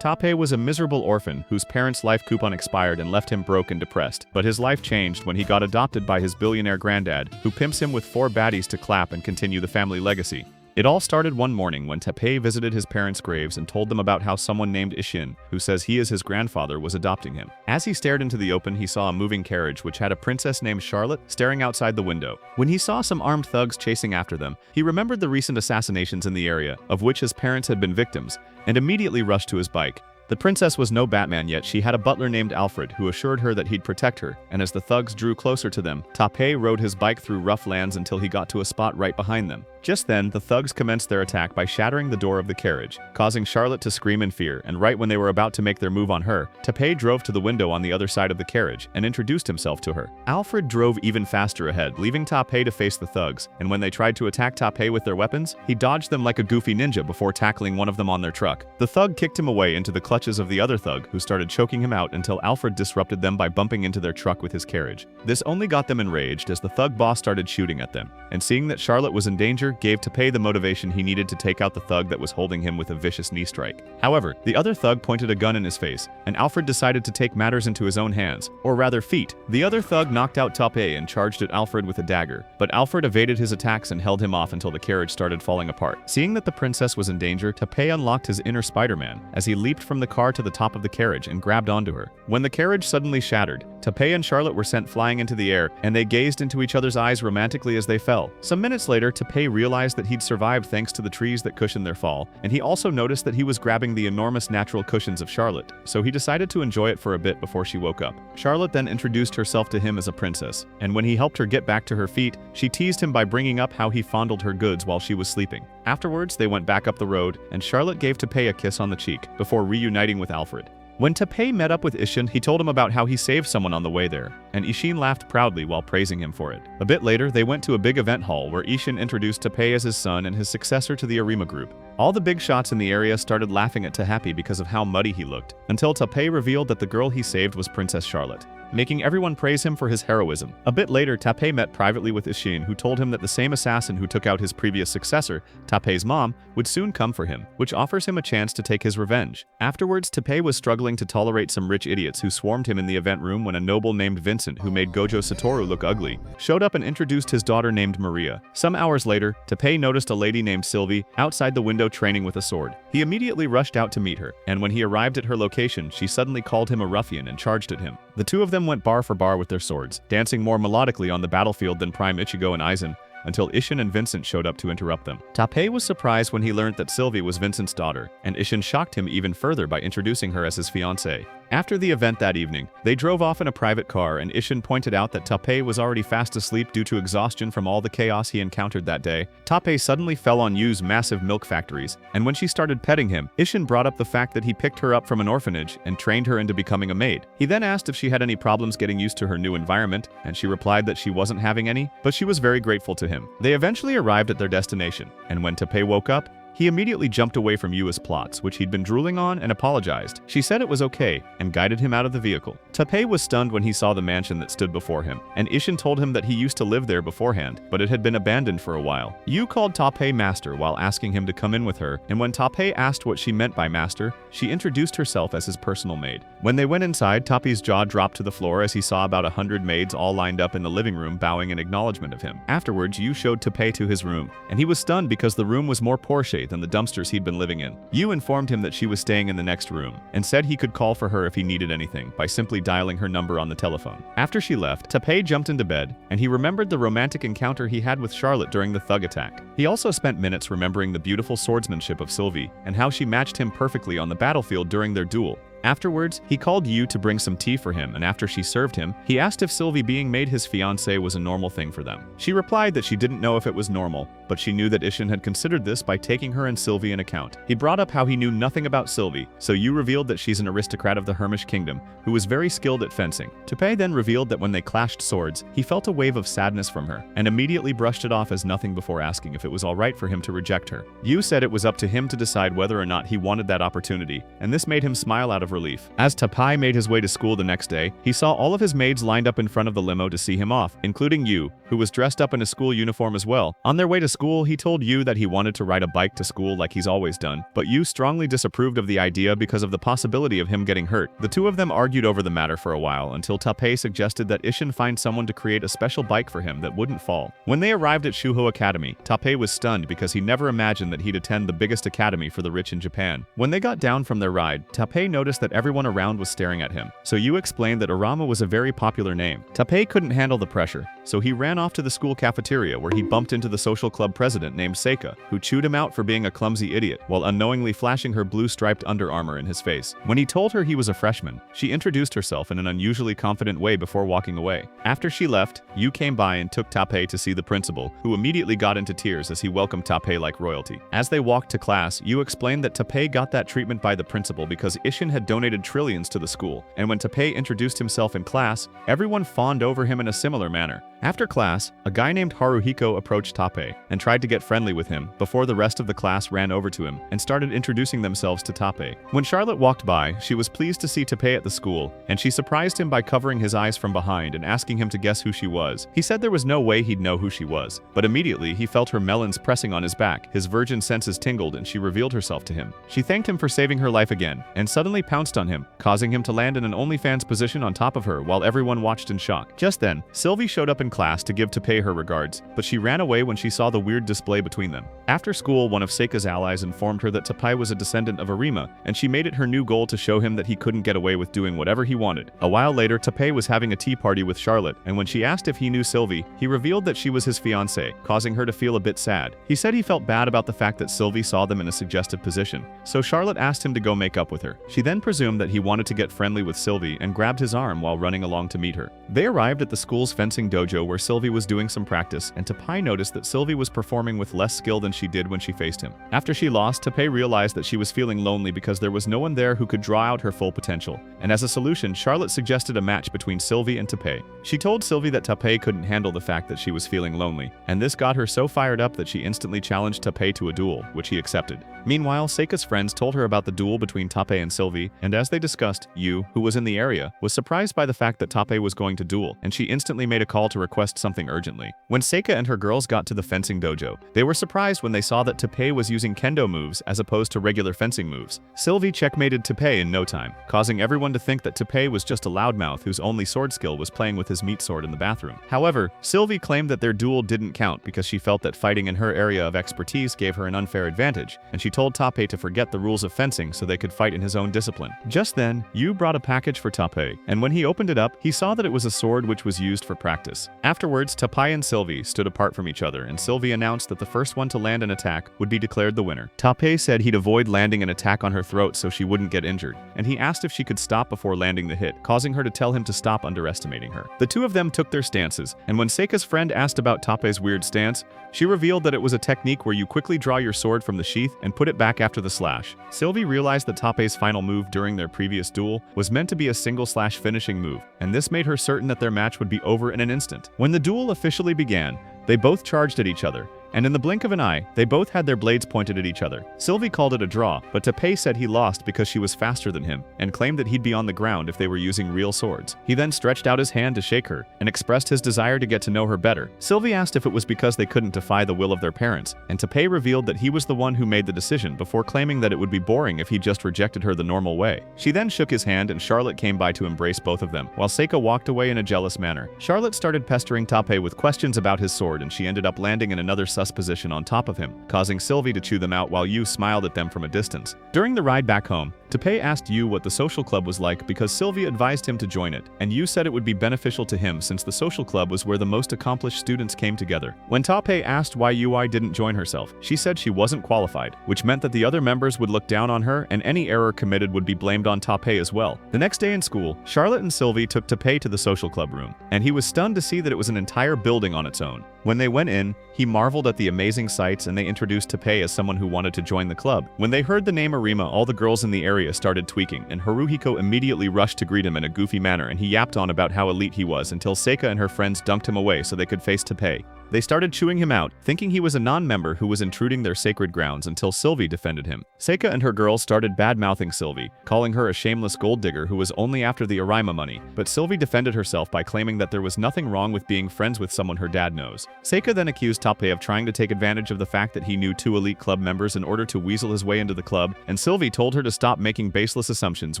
Tape was a miserable orphan whose parents' life coupon expired and left him broke and depressed, but his life changed when he got adopted by his billionaire granddad, who pimps him with 4 baddies to clap and continue the family legacy. It all started one morning when Tape visited his parents' graves and told them about how someone named Ishin, who says he is his grandfather, was adopting him. As he stared into the open, he saw a moving carriage which had a princess named Charlotte staring outside the window. When he saw some armed thugs chasing after them, he remembered the recent assassinations in the area, of which his parents had been victims, and immediately rushed to his bike. The princess was no Batman yet. She had a butler named Alfred who assured her that he'd protect her, and as the thugs drew closer to them, Tape rode his bike through rough lands until he got to a spot right behind them. Just then, the thugs commenced their attack by shattering the door of the carriage, causing Charlotte to scream in fear, and right when they were about to make their move on her, Tape drove to the window on the other side of the carriage and introduced himself to her. Alfred drove even faster ahead, leaving Tape to face the thugs, and when they tried to attack Tape with their weapons, he dodged them like a goofy ninja before tackling one of them on their truck. The thug kicked him away into the clutches of the other thug, who started choking him out until Alfred disrupted them by bumping into their truck with his carriage. This only got them enraged as the thug boss started shooting at them, and seeing that Charlotte was in danger, gave Tape the motivation he needed to take out the thug that was holding him with a vicious knee strike. However, the other thug pointed a gun in his face, and Alfred decided to take matters into his own hands, or rather feet. The other thug knocked out Tape and charged at Alfred with a dagger, but Alfred evaded his attacks and held him off until the carriage started falling apart. Seeing that the princess was in danger, Tape unlocked his inner Spider-Man as he leaped from the car to the top of the carriage and grabbed onto her. When the carriage suddenly shattered, Tape and Charlotte were sent flying into the air, and they gazed into each other's eyes romantically as they fell. Some minutes later, Tape realized that he'd survived thanks to the trees that cushioned their fall, and he also noticed that he was grabbing the enormous natural cushions of Charlotte, so he decided to enjoy it for a bit before she woke up. Charlotte then introduced herself to him as a princess, and when he helped her get back to her feet, she teased him by bringing up how he fondled her goods while she was sleeping. Afterwards, they went back up the road, and Charlotte gave Tape a kiss on the cheek before reuniting with Alfred. When Tape met up with Ishin, he told him about how he saved someone on the way there, and Ishin laughed proudly while praising him for it. A bit later, they went to a big event hall where Ishin introduced Tape as his son and his successor to the Arama group. All the big shots in the area started laughing at Tape because of how muddy he looked, until Tape revealed that the girl he saved was Princess Charlotte, making everyone praise him for his heroism. A bit later, Tape met privately with Ishin, who told him that the same assassin who took out his previous successor, Tape's mom, would soon come for him, which offers him a chance to take his revenge. Afterwards, Tape was struggling to tolerate some rich idiots who swarmed him in the event room when a noble named Vincent, who made Gojo Satoru look ugly, showed up and introduced his daughter named Maria. Some hours later, Tape noticed a lady named Sylvie outside the window training with a sword. He immediately rushed out to meet her, and when he arrived at her location, she suddenly called him a ruffian and charged at him. The two of them went bar for bar with their swords, dancing more melodically on the battlefield than Prime Ichigo and Aizen, until Ishin and Vincent showed up to interrupt them. Tape was surprised when he learned that Sylvie was Vincent's daughter, and Ishin shocked him even further by introducing her as his fiancée. After the event that evening, they drove off in a private car, and Ishin pointed out that Tape was already fast asleep due to exhaustion from all the chaos he encountered that day. Tape suddenly fell on Yu's massive milk factories, and when she started petting him, Ishin brought up the fact that he picked her up from an orphanage and trained her into becoming a maid. He then asked if she had any problems getting used to her new environment, and she replied that she wasn't having any, but she was very grateful to him. They eventually arrived at their destination, and when Tape woke up, he immediately jumped away from Yu's plots, which he'd been drooling on, and apologized. She said it was okay, and guided him out of the vehicle. Tape was stunned when he saw the mansion that stood before him, and Ishin told him that he used to live there beforehand, but it had been abandoned for a while. Yu called Tape master while asking him to come in with her, and when Tape asked what she meant by master, she introduced herself as his personal maid. When they went inside, Tape's jaw dropped to the floor as he saw about 100 maids all lined up in the living room bowing in acknowledgement of him. Afterwards, Yu showed Tape to his room, and he was stunned because the room was more Porsche than the dumpsters he'd been living in. Yu informed him that she was staying in the next room, and said he could call for her if he needed anything by simply dialing her number on the telephone. After she left, Tape jumped into bed, and he remembered the romantic encounter he had with Charlotte during the thug attack. He also spent minutes remembering the beautiful swordsmanship of Sylvie, and how she matched him perfectly on the battlefield during their duel. Afterwards, he called Yu to bring some tea for him, and after she served him, he asked if Sylvie being made his fiancée was a normal thing for them. She replied that she didn't know if it was normal, but she knew that Ishin had considered this by taking her and Sylvie in account. He brought up how he knew nothing about Sylvie, so Yu revealed that she's an aristocrat of the Hermish Kingdom, who was very skilled at fencing. Tape then revealed that when they clashed swords, he felt a wave of sadness from her, and immediately brushed it off as nothing before asking if it was alright for him to reject her. Yu said it was up to him to decide whether or not he wanted that opportunity, and this made him smile out of relief. As Tapai made his way to school the next day, he saw all of his maids lined up in front of the limo to see him off, including Yu, who was dressed up in a school uniform as well. On their way to school, he told Yu that he wanted to ride a bike to school like he's always done, but Yu strongly disapproved of the idea because of the possibility of him getting hurt. The two of them argued over the matter for a while until Tapai suggested that Ishin find someone to create a special bike for him that wouldn't fall. When they arrived at Shuho Academy, Tapai was stunned because he never imagined that he'd attend the biggest academy for the rich in Japan. When they got down from their ride, Tapai noticed that everyone around was staring at him. So Yu explained that Arama was a very popular name. Tapai couldn't handle the pressure, so he ran off to the school cafeteria where he bumped into the social club president named Seika, who chewed him out for being a clumsy idiot while unknowingly flashing her blue striped Under Armour in his face. When he told her he was a freshman, she introduced herself in an unusually confident way before walking away. After she left, Yu came by and took Tapai to see the principal, who immediately got into tears as he welcomed Tapai like royalty. As they walked to class, Yu explained that Tapai got that treatment by the principal because Ishin had donated trillions to the school, and when Tapai introduced himself in class, everyone fawned over him in a similar manner. After class, a guy named Haruhiko approached Tapai and tried to get friendly with him before the rest of the class ran over to him and started introducing themselves to Tapai. When Charlotte walked by, she was pleased to see Tapai at the school, and she surprised him by covering his eyes from behind and asking him to guess who she was. He said there was no way he'd know who she was, but immediately he felt her melons pressing on his back. His virgin senses tingled and she revealed herself to him. She thanked him for saving her life again and suddenly pounced on him, causing him to land in an OnlyFans position on top of her while everyone watched in shock. Just then, Sylvie showed up in class to give Tapai her regards, but she ran away when she saw the weird display between them. After school, one of Seika's allies informed her that Tapai was a descendant of Arima, and she made it her new goal to show him that he couldn't get away with doing whatever he wanted. A while later, Tapai was having a tea party with Charlotte, and when she asked if he knew Sylvie, he revealed that she was his fiancée, causing her to feel a bit sad. He said he felt bad about the fact that Sylvie saw them in a suggestive position, so Charlotte asked him to go make up with her. She then presumed that he wanted to get friendly with Sylvie and grabbed his arm while running along to meet her. They arrived at the school's fencing dojo where Sylvie was doing some practice, and Tapai noticed that Sylvie was performing with less skill than she did when she faced him. After she lost, Tapai realized that she was feeling lonely because there was no one there who could draw out her full potential, and as a solution, Charlotte suggested a match between Sylvie and Tapai. She told Sylvie that Tapai couldn't handle the fact that she was feeling lonely, and this got her so fired up that she instantly challenged Tapai to a duel, which he accepted. Meanwhile, Seika's friends told her about the duel between Tapai and Sylvie, and as they discussed, Yu, who was in the area, was surprised by the fact that Tapai was going to duel, and she instantly made a call to request something urgently. When Seika and her girls got to the fencing dojo, they were surprised when they saw that Tapai was using kendo moves as opposed to regular fencing moves. Sylvie checkmated Tapai in no time, causing everyone to think that Tapai was just a loudmouth whose only sword skill was playing with his meat sword in the bathroom. However, Sylvie claimed that their duel didn't count because she felt that fighting in her area of expertise gave her an unfair advantage, and she told Tapai to forget the rules of fencing so they could fight in his own discipline. Just then, Yu brought a package for Tapai, and when he opened it up, he saw that it was a sword which was used for practice. Afterwards, Tapai and Sylvie stood apart from each other, and Sylvie announced that the first one to land an attack would be declared the winner. Tapai said he'd avoid landing an attack on her throat so she wouldn't get injured, and he asked if she could stop before landing the hit, causing her to tell him to stop underestimating her. The two of them took their stances, and when Seika's friend asked about Tapai's weird stance, she revealed that it was a technique where you quickly draw your sword from the sheath and put it back after the slash. Sylvie realized that Tapai's final move during their previous duel was meant to be a single slash finishing move, and this made her certain that their match would be over in an instant. When the duel officially began, they both charged at each other, and in the blink of an eye, they both had their blades pointed at each other. Sylvie called it a draw, but Tapai said he lost because she was faster than him, and claimed that he'd be on the ground if they were using real swords. He then stretched out his hand to shake her, and expressed his desire to get to know her better. Sylvie asked if it was because they couldn't defy the will of their parents, and Tapai revealed that he was the one who made the decision before claiming that it would be boring if he just rejected her the normal way. She then shook his hand and Charlotte came by to embrace both of them, while Seika walked away in a jealous manner. Charlotte started pestering Tapai with questions about his sword, and she ended up landing in another sus position on top of him, causing Sylvie to chew them out while Yu smiled at them from a distance. During the ride back home, Tapai asked Yu what the social club was like because Sylvie advised him to join it, and Yu said it would be beneficial to him since the social club was where the most accomplished students came together. When Tapai asked why Ui didn't join herself, she said she wasn't qualified, which meant that the other members would look down on her and any error committed would be blamed on Tapai as well. The next day in school, Charlotte and Sylvie took Tapai to the social club room, and he was stunned to see that it was an entire building on its own. When they went in, he marveled at the amazing sights and they introduced Tapai as someone who wanted to join the club. When they heard the name Arima, all the girls in the area started tweaking, and Haruhiko immediately rushed to greet him in a goofy manner, and he yapped on about how elite he was until Seika and her friends dunked him away so they could face Tapai. They started chewing him out, thinking he was a non-member who was intruding their sacred grounds until Sylvie defended him. Seika and her girls started bad-mouthing Sylvie, calling her a shameless gold digger who was only after the Arama money, but Sylvie defended herself by claiming that there was nothing wrong with being friends with someone her dad knows. Seika then accused Tappei of trying to take advantage of the fact that he knew 2 elite club members in order to weasel his way into the club, and Sylvie told her to stop making baseless assumptions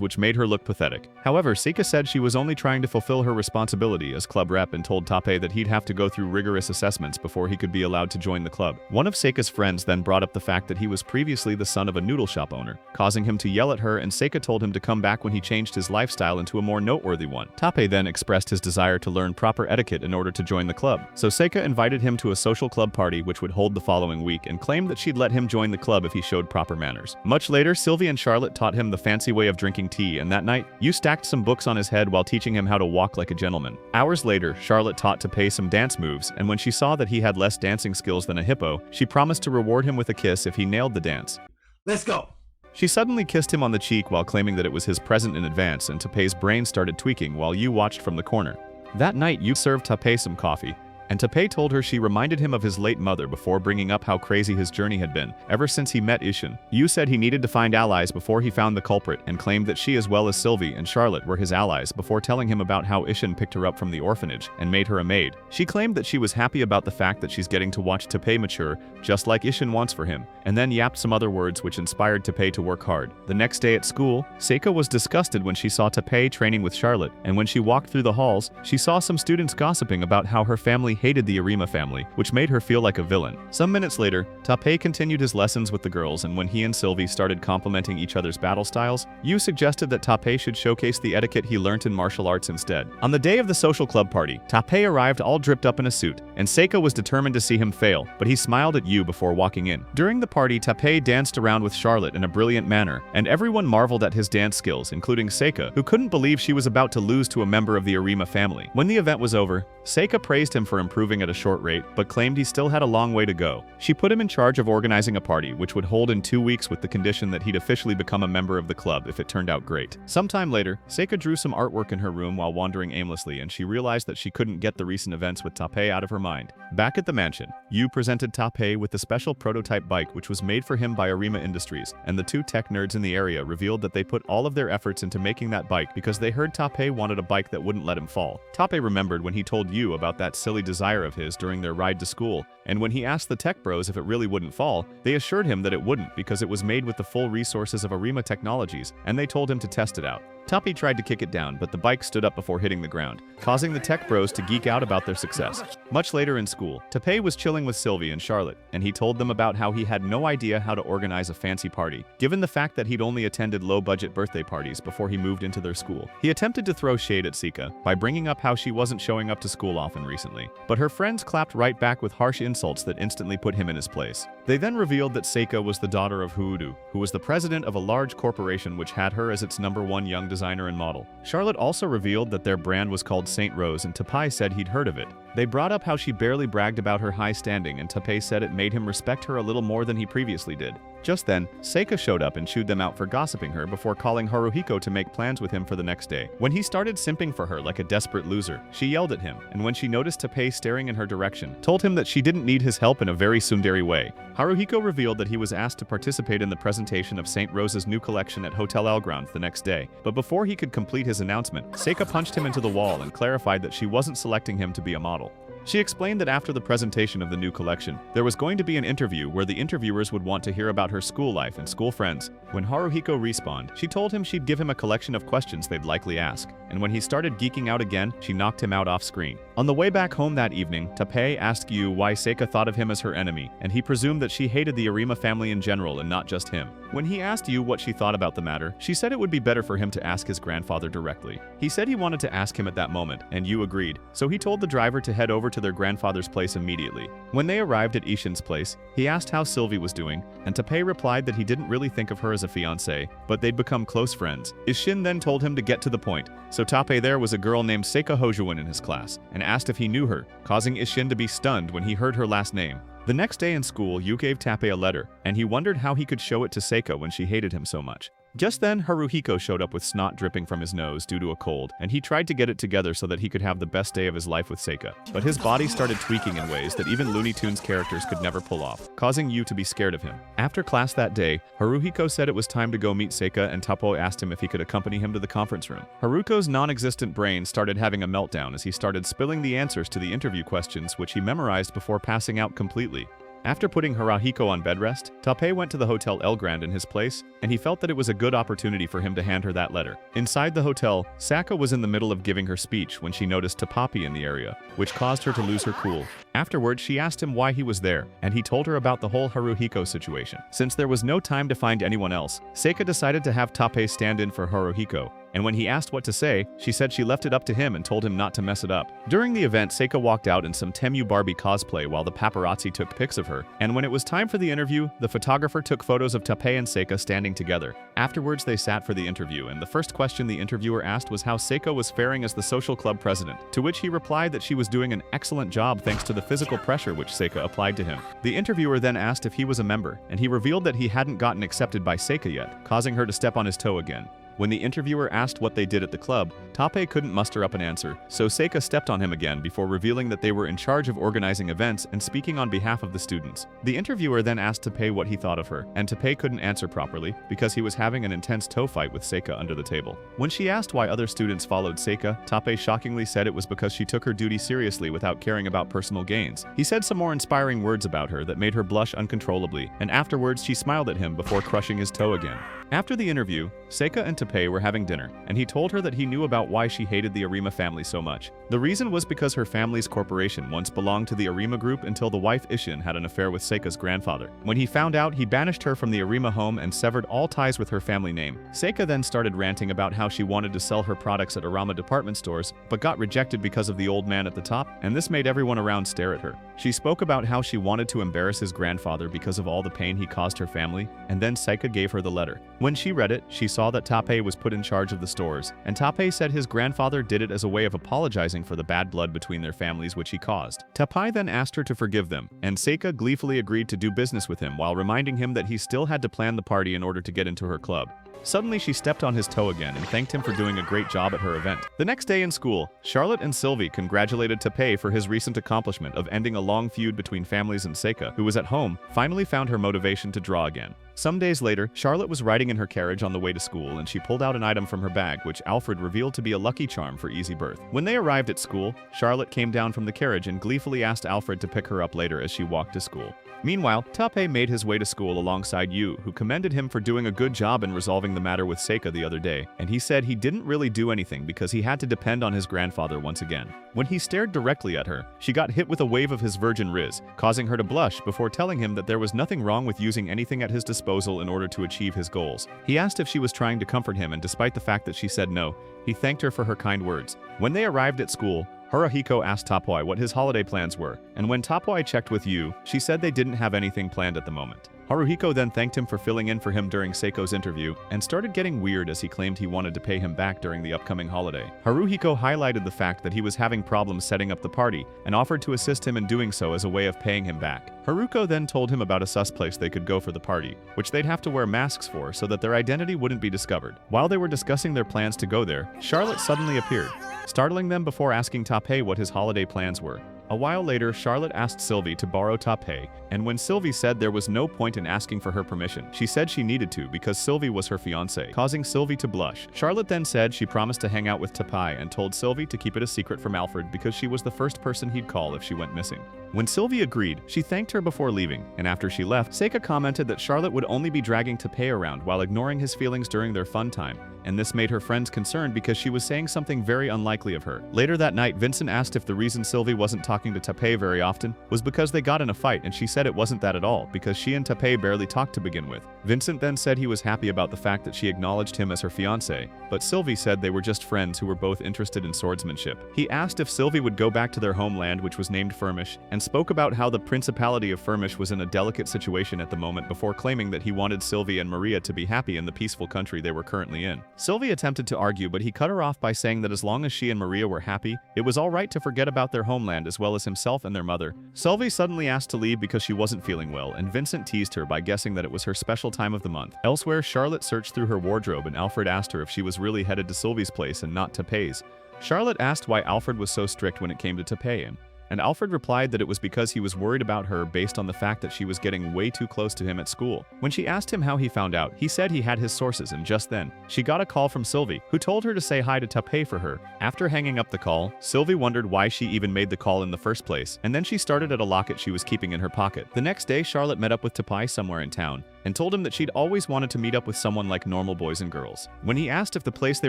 which made her look pathetic. However, Seika said she was only trying to fulfill her responsibility as club rep and told Tappei that he'd have to go through rigorous assessments before he could be allowed to join the club. One of Seika's friends then brought up the fact that he was previously the son of a noodle shop owner, causing him to yell at her, and Seika told him to come back when he changed his lifestyle into a more noteworthy one. Tappei then expressed his desire to learn proper etiquette in order to join the club, so Seika invited him to a social club party which would hold the following week and claimed that she'd let him join the club if he showed proper manners. Much later, Sylvie and Charlotte taught him the fancy way of drinking tea, and that night, Yu stacked some books on his head while teaching him how to walk like a gentleman. Hours later, Charlotte taught Tappei some dance moves, and when she saw that he had less dancing skills than a hippo, she promised to reward him with a kiss if he nailed the dance. Let's go! She suddenly kissed him on the cheek while claiming that it was his present in advance, and Tappei's brain started tweaking while Yu watched from the corner. That night, Yu served Tappei some coffee, and Tappei told her she reminded him of his late mother before bringing up how crazy his journey had been ever since he met Ishin. Yu said he needed to find allies before he found the culprit, and claimed that she as well as Sylvie and Charlotte were his allies before telling him about how Ishin picked her up from the orphanage and made her a maid. She claimed that she was happy about the fact that she's getting to watch Tappei mature just like Ishin wants for him, and then yapped some other words which inspired Tappei to work hard. The next day at school, Seika was disgusted when she saw Tappei training with Charlotte, and when she walked through the halls, she saw some students gossiping about how her family hated the Arima family, which made her feel like a villain. Some minutes later, Tappei continued his lessons with the girls, and when he and Sylvie started complimenting each other's battle styles, Yu suggested that Tappei should showcase the etiquette he learnt in martial arts instead. On the day of the social club party, Tappei arrived all dripped up in a suit, and Seika was determined to see him fail, but he smiled at Yu before walking in. During the party, Tappei danced around with Charlotte in a brilliant manner, and everyone marveled at his dance skills, including Seika, who couldn't believe she was about to lose to a member of the Arima family. When the event was over, Seika praised him for improving at a short rate, but claimed he still had a long way to go. She put him in charge of organizing a party, which would hold in 2 weeks with the condition that he'd officially become a member of the club if it turned out great. Sometime later, Seika drew some artwork in her room while wandering aimlessly, and she realized that she couldn't get the recent events with Tappei out of her mind. Back at the mansion, Yu presented Tappei with the special prototype bike which was made for him by Arima Industries, and the 2 tech nerds in the area revealed that they put all of their efforts into making that bike because they heard Tappei wanted a bike that wouldn't let him fall. Tappei remembered when he told Yu about that silly desire of his during their ride to school, and when he asked the tech bros if it really wouldn't fall, they assured him that it wouldn't because it was made with the full resources of Arima Technologies, and they told him to test it out. Tappei tried to kick it down, but the bike stood up before hitting the ground, causing the tech bros to geek out about their success. Much later in school, Tappei was chilling with Sylvie and Charlotte, and he told them about how he had no idea how to organize a fancy party, given the fact that he'd only attended low-budget birthday parties before he moved into their school. He attempted to throw shade at Seika by bringing up how she wasn't showing up to school often recently, but her friends clapped right back with harsh insults that instantly put him in his place. They then revealed that Seika was the daughter of Huudu, who was the president of a large corporation which had her as its #1 young designer and model. Charlotte also revealed that their brand was called St. Rose, and Tappei said he'd heard of it. They brought up how she barely bragged about her high standing, and Tappei said it made him respect her a little more than he previously did. Just then, Seika showed up and chewed them out for gossiping her before calling Haruhiko to make plans with him for the next day. When he started simping for her like a desperate loser, she yelled at him, and when she noticed Tappei staring in her direction, told him that she didn't need his help in a very tsundere way. Haruhiko revealed that he was asked to participate in the presentation of St. Rose's new collection at Hotel Elground the next day, but before he could complete his announcement, Seika punched him into the wall and clarified that she wasn't selecting him to be a model. She explained that after the presentation of the new collection, there was going to be an interview where the interviewers would want to hear about her school life and school friends. When Haruhiko respawned, she told him she'd give him a collection of questions they'd likely ask, and when he started geeking out again, she knocked him out off screen. On the way back home that evening, Tappei asked Yu why Seika thought of him as her enemy, and he presumed that she hated the Arima family in general and not just him. When he asked Yu what she thought about the matter, she said it would be better for him to ask his grandfather directly. He said he wanted to ask him at that moment, and Yu agreed, so he told the driver to head over to their grandfather's place immediately. When they arrived at Ishin's place, he asked how Sylvie was doing, and Tappei replied that he didn't really think of her as a fiancée, but they'd become close friends. Ishin then told him to get to the point, so Tappei there was a girl named Seika Hojuin in his class, and asked if he knew her, causing Ishin to be stunned when he heard her last name. The next day in school, Yu gave Tappei a letter, and he wondered how he could show it to Seika when she hated him so much. Just then, Haruhiko showed up with snot dripping from his nose due to a cold, and he tried to get it together so that he could have the best day of his life with Seika. But his body started tweaking in ways that even Looney Tunes characters could never pull off, causing Yu to be scared of him. After class that day, Haruhiko said it was time to go meet Seika, and Tappoi asked him if he could accompany him to the conference room. Haruko's non-existent brain started having a meltdown as he started spilling the answers to the interview questions, which he memorized before passing out completely. After putting Haruhiko on bed rest, Tappei went to the Hotel El Grande in his place, and he felt that it was a good opportunity for him to hand her that letter. Inside the hotel, Saka was in the middle of giving her speech when she noticed Tapapi in the area, which caused her to lose her cool. Afterwards, she asked him why he was there, and he told her about the whole Haruhiko situation. Since there was no time to find anyone else, Seika decided to have Tappei stand in for Haruhiko, and when he asked what to say, she said she left it up to him and told him not to mess it up. During the event, Seika walked out in some Temu Barbie cosplay while the paparazzi took pics of her, and when it was time for the interview, the photographer took photos of Tappei and Seika standing together. Afterwards, they sat for the interview, and the first question the interviewer asked was how Seika was faring as the social club president, to which he replied that she was doing an excellent job thanks to the physical pressure which Seika applied to him. The interviewer then asked if he was a member, and he revealed that he hadn't gotten accepted by Seika yet, causing her to step on his toe again. When the interviewer asked what they did at the club, Tappei couldn't muster up an answer, so Seika stepped on him again before revealing that they were in charge of organizing events and speaking on behalf of the students. The interviewer then asked Tappei what he thought of her, and Tappei couldn't answer properly because he was having an intense toe fight with Seika under the table. When she asked why other students followed Seika, Tappei shockingly said it was because she took her duty seriously without caring about personal gains. He said some more inspiring words about her that made her blush uncontrollably, and afterwards she smiled at him before crushing his toe again. After the interview, Seika and Tappei were having dinner, and he told her that he knew about why she hated the Arima family so much. The reason was because her family's corporation once belonged to the Arima group until the wife Ishin had an affair with Seika's grandfather. When he found out, he banished her from the Arima home and severed all ties with her family name. Seika then started ranting about how she wanted to sell her products at Arama department stores, but got rejected because of the old man at the top, and this made everyone around stare at her. She spoke about how she wanted to embarrass his grandfather because of all the pain he caused her family, and then Seika gave her the letter. When she read it, she saw that Tappei was put in charge of the stores, and Tappei said his grandfather did it as a way of apologizing for the bad blood between their families which he caused. Tappei then asked her to forgive them, and Seika gleefully agreed to do business with him while reminding him that he still had to plan the party in order to get into her club. Suddenly, she stepped on his toe again and thanked him for doing a great job at her event. The next day in school, Charlotte and Sylvie congratulated Tappei for his recent accomplishment of ending a long feud between families, and Seika, who was at home, finally found her motivation to draw again. Some days later, Charlotte was riding in her carriage on the way to school, and she pulled out an item from her bag which Alfred revealed to be a lucky charm for easy birth. When they arrived at school, Charlotte came down from the carriage and gleefully asked Alfred to pick her up later as she walked to school. Meanwhile, Tappei made his way to school alongside Yu, who commended him for doing a good job in resolving the matter with Seika the other day, and he said he didn't really do anything because he had to depend on his grandfather once again. When he stared directly at her, she got hit with a wave of his virgin riz, causing her to blush before telling him that there was nothing wrong with using anything at his disposal in order to achieve his goals. He asked if she was trying to comfort him, and despite the fact that she said no, he thanked her for her kind words. When they arrived at school, Haruhiko asked Tappei what his holiday plans were, and when Tappei checked with Yu, she said they didn't have anything planned at the moment. Haruhiko then thanked him for filling in for him during Seiko's interview, and started getting weird as he claimed he wanted to pay him back during the upcoming holiday. Haruhiko highlighted the fact that he was having problems setting up the party, and offered to assist him in doing so as a way of paying him back. Haruko then told him about a sus place they could go for the party, which they'd have to wear masks for so that their identity wouldn't be discovered. While they were discussing their plans to go there, Charlotte suddenly appeared, startling them before asking Tappei what his holiday plans were. A while later, Charlotte asked Sylvie to borrow Tappei, and when Sylvie said there was no point in asking for her permission, she said she needed to because Sylvie was her fiancé, causing Sylvie to blush. Charlotte then said she promised to hang out with Tappei and told Sylvie to keep it a secret from Alfred because she was the first person he'd call if she went missing. When Sylvie agreed, she thanked her before leaving, and after she left, Seika commented that Charlotte would only be dragging Tappei around while ignoring his feelings during their fun time, and this made her friends concerned because she was saying something very unlikely of her. Later that night, Vincent asked if the reason Sylvie wasn't talking to Tappei very often was because they got in a fight, and she said it wasn't that at all, because she and Tappei barely talked to begin with. Vincent then said he was happy about the fact that she acknowledged him as her fiancé, but Sylvie said they were just friends who were both interested in swordsmanship. He asked if Sylvie would go back to their homeland, which was named Firmish, and spoke about how the Principality of Firmish was in a delicate situation at the moment before claiming that he wanted Sylvie and Maria to be happy in the peaceful country they were currently in. Sylvie attempted to argue, but he cut her off by saying that as long as she and Maria were happy, it was alright to forget about their homeland as well as himself and their mother. Sylvie suddenly asked to leave because she wasn't feeling well, and Vincent teased her by guessing that it was her special time of the month. Elsewhere, Charlotte searched through her wardrobe and Alfred asked her if she was really headed to Sylvie's place and not Tapei's. Charlotte asked why Alfred was so strict when it came to Tapei, and Alfred replied that it was because he was worried about her based on the fact that she was getting way too close to him at school. When she asked him how he found out, he said he had his sources, and just then, she got a call from Sylvie, who told her to say hi to Tapei for her. After hanging up the call, Sylvie wondered why she even made the call in the first place, and then she started at a locket she was keeping in her pocket. The next day, Charlotte met up with Tapei somewhere in town, and told him that she'd always wanted to meet up with someone like normal boys and girls. When he asked if the place they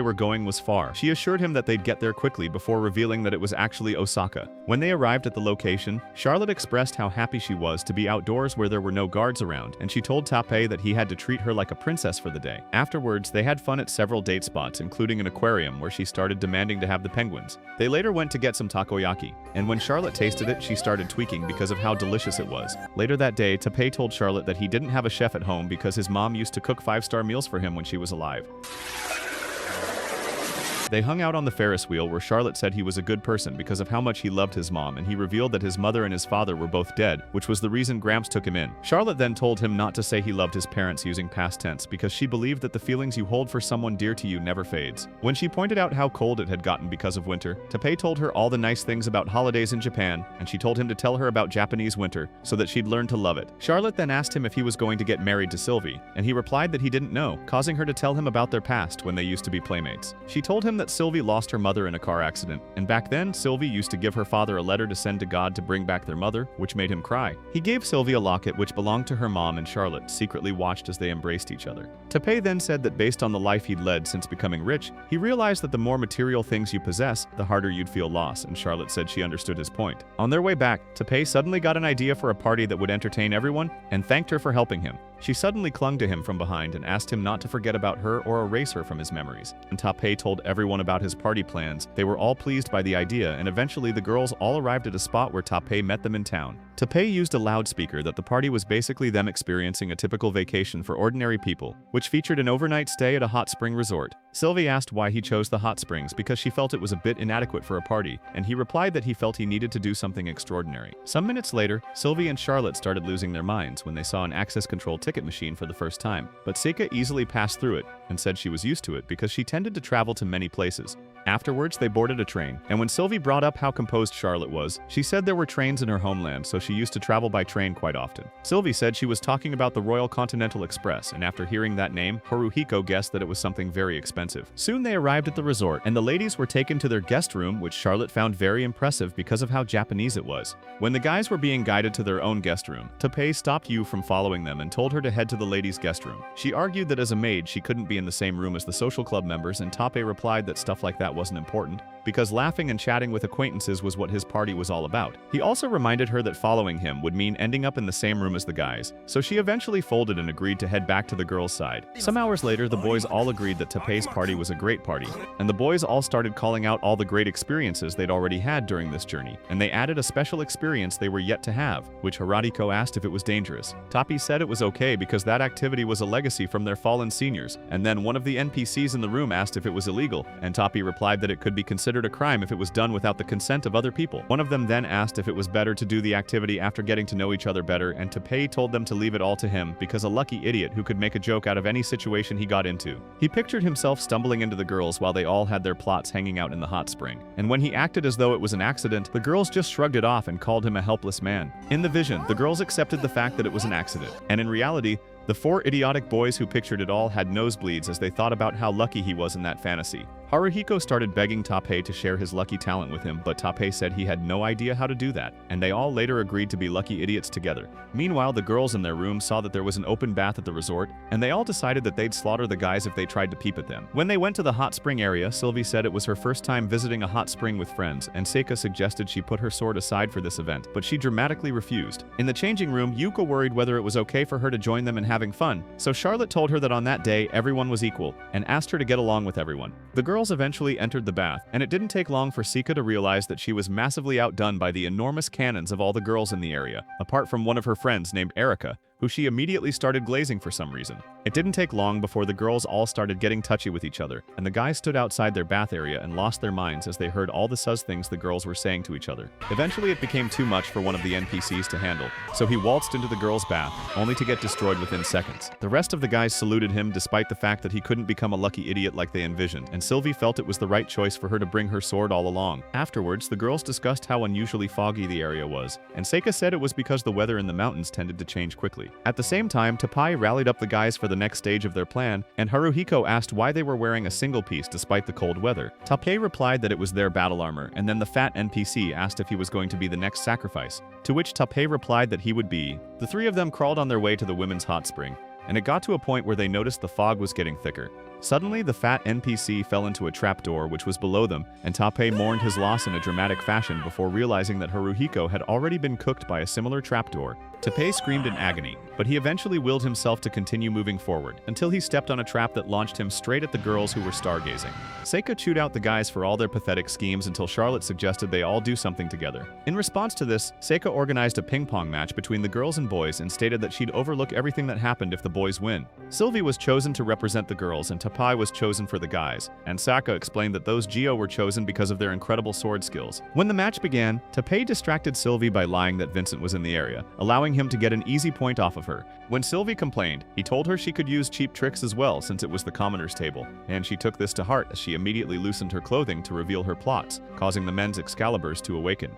were going was far, she assured him that they'd get there quickly before revealing that it was actually Osaka. When they arrived at the location, Charlotte expressed how happy she was to be outdoors where there were no guards around, and she told Tapei that he had to treat her like a princess for the day. Afterwards, they had fun at several date spots, including an aquarium where she started demanding to have the penguins. They later went to get some takoyaki, and when Charlotte tasted it, she started tweaking because of how delicious it was. Later that day, Tapei told Charlotte that he didn't have a chef at home because his mom used to cook 5-star meals for him when she was alive. They hung out on the Ferris wheel where Charlotte said he was a good person because of how much he loved his mom, and he revealed that his mother and his father were both dead, which was the reason Gramps took him in. Charlotte then told him not to say he loved his parents using past tense because she believed that the feelings you hold for someone dear to you never fades. When she pointed out how cold it had gotten because of winter, Tapei told her all the nice things about holidays in Japan, and she told him to tell her about Japanese winter so that she'd learn to love it. Charlotte then asked him if he was going to get married to Sylvie, and he replied that he didn't know, causing her to tell him about their past when they used to be playmates. She told him that Sylvie lost her mother in a car accident, and back then, Sylvie used to give her father a letter to send to God to bring back their mother, which made him cry. He gave Sylvie a locket which belonged to her mom, and Charlotte secretly watched as they embraced each other. Tapei then said that based on the life he'd led since becoming rich, he realized that the more material things you possess, the harder you'd feel loss, and Charlotte said she understood his point. On their way back, Tapei suddenly got an idea for a party that would entertain everyone, and thanked her for helping him. She suddenly clung to him from behind and asked him not to forget about her or erase her from his memories. And Tapei told everyone about his party plans. They were all pleased by the idea, and eventually the girls all arrived at a spot where Tapei met them in town. Tapei used a loudspeaker that the party was basically them experiencing a typical vacation for ordinary people, which featured an overnight stay at a hot spring resort. Sylvie asked why he chose the hot springs because she felt it was a bit inadequate for a party, and he replied that he felt he needed to do something extraordinary. Some minutes later, Sylvie and Charlotte started losing their minds when they saw an access control ticket machine for the first time, but Seika easily passed through it and said she was used to it because she tended to travel to many places. Afterwards, they boarded a train, and when Sylvie brought up how composed Charlotte was, she said there were trains in her homeland, so she used to travel by train quite often. Sylvie said she was talking about the Royal Continental Express, and after hearing that name, Haruhiko guessed that it was something very expensive. Soon they arrived at the resort, and the ladies were taken to their guest room, which Charlotte found very impressive because of how Japanese it was. When the guys were being guided to their own guest room, Tapei stopped Yu from following them and told her to head to the ladies' guest room. She argued that as a maid, she couldn't be in the same room as the social club members, and Tapei replied that stuff like that wasn't important, because laughing and chatting with acquaintances was what his party was all about. He also reminded her that following him would mean ending up in the same room as the guys, so she eventually folded and agreed to head back to the girls' side. Some hours later, the boys all agreed that Tapei's party was a great party, and the boys all started calling out all the great experiences they'd already had during this journey, and they added a special experience they were yet to have, which Haruhiko asked if it was dangerous. Tapei said it was okay because that activity was a legacy from their fallen seniors, and then one of the NPCs in the room asked if it was illegal, and Tapei replied that it could be considered a crime if it was done without the consent of other people. One of them then asked if it was better to do the activity after getting to know each other better, and Tapei told them to leave it all to him because a lucky idiot who could make a joke out of any situation he got into. He pictured himself stumbling into the girls while they all had their plots hanging out in the hot spring, and when he acted as though it was an accident, the girls just shrugged it off and called him a helpless man. In the vision, the girls accepted the fact that it was an accident, and in reality, the four idiotic boys who pictured it all had nosebleeds as they thought about how lucky he was in that fantasy. Haruhiko started begging Tapei to share his lucky talent with him, but Tapei said he had no idea how to do that, and they all later agreed to be lucky idiots together. Meanwhile, the girls in their room saw that there was an open bath at the resort, and they all decided that they'd slaughter the guys if they tried to peep at them. When they went to the hot spring area, Sylvie said it was her first time visiting a hot spring with friends, and Seika suggested she put her sword aside for this event, but she dramatically refused. In the changing room, Yuko worried whether it was okay for her to join them in having fun, so Charlotte told her that on that day, everyone was equal, and asked her to get along with everyone. The girls eventually entered the bath, and it didn't take long for Seika to realize that she was massively outdone by the enormous cannons of all the girls in the area, apart from one of her friends named Erica, who she immediately started glazing for some reason. It didn't take long before the girls all started getting touchy with each other, and the guys stood outside their bath area and lost their minds as they heard all the sus things the girls were saying to each other. Eventually it became too much for one of the NPCs to handle, so he waltzed into the girls' bath, only to get destroyed within seconds. The rest of the guys saluted him despite the fact that he couldn't become a lucky idiot like they envisioned, and Sylvie felt it was the right choice for her to bring her sword all along. Afterwards, the girls discussed how unusually foggy the area was, and Seika said it was because the weather in the mountains tended to change quickly. At the same time, Tapai rallied up the guys for the next stage of their plan, and Haruhiko asked why they were wearing a single piece despite the cold weather. Tapai replied that it was their battle armor, and then the fat NPC asked if he was going to be the next sacrifice, to which Tapai replied that he would be. The three of them crawled on their way to the women's hot spring, and it got to a point where they noticed the fog was getting thicker. Suddenly, the fat NPC fell into a trapdoor which was below them, and Tapai mourned his loss in a dramatic fashion before realizing that Haruhiko had already been cooked by a similar trapdoor. Tapai screamed in agony, but he eventually willed himself to continue moving forward, until he stepped on a trap that launched him straight at the girls who were stargazing. Seika chewed out the guys for all their pathetic schemes until Charlotte suggested they all do something together. In response to this, Seika organized a ping-pong match between the girls and boys and stated that she'd overlook everything that happened if the boys win. Sylvie was chosen to represent the girls and Tapai was chosen for the guys, and Saka explained that those Geo were chosen because of their incredible sword skills. When the match began, Tapai distracted Sylvie by lying that Vincent was in the area, allowing him to get an easy point off of her. When Sylvie complained, he told her she could use cheap tricks as well since it was the commoner's table, and she took this to heart as she immediately loosened her clothing to reveal her plots, causing the men's Excaliburs to awaken.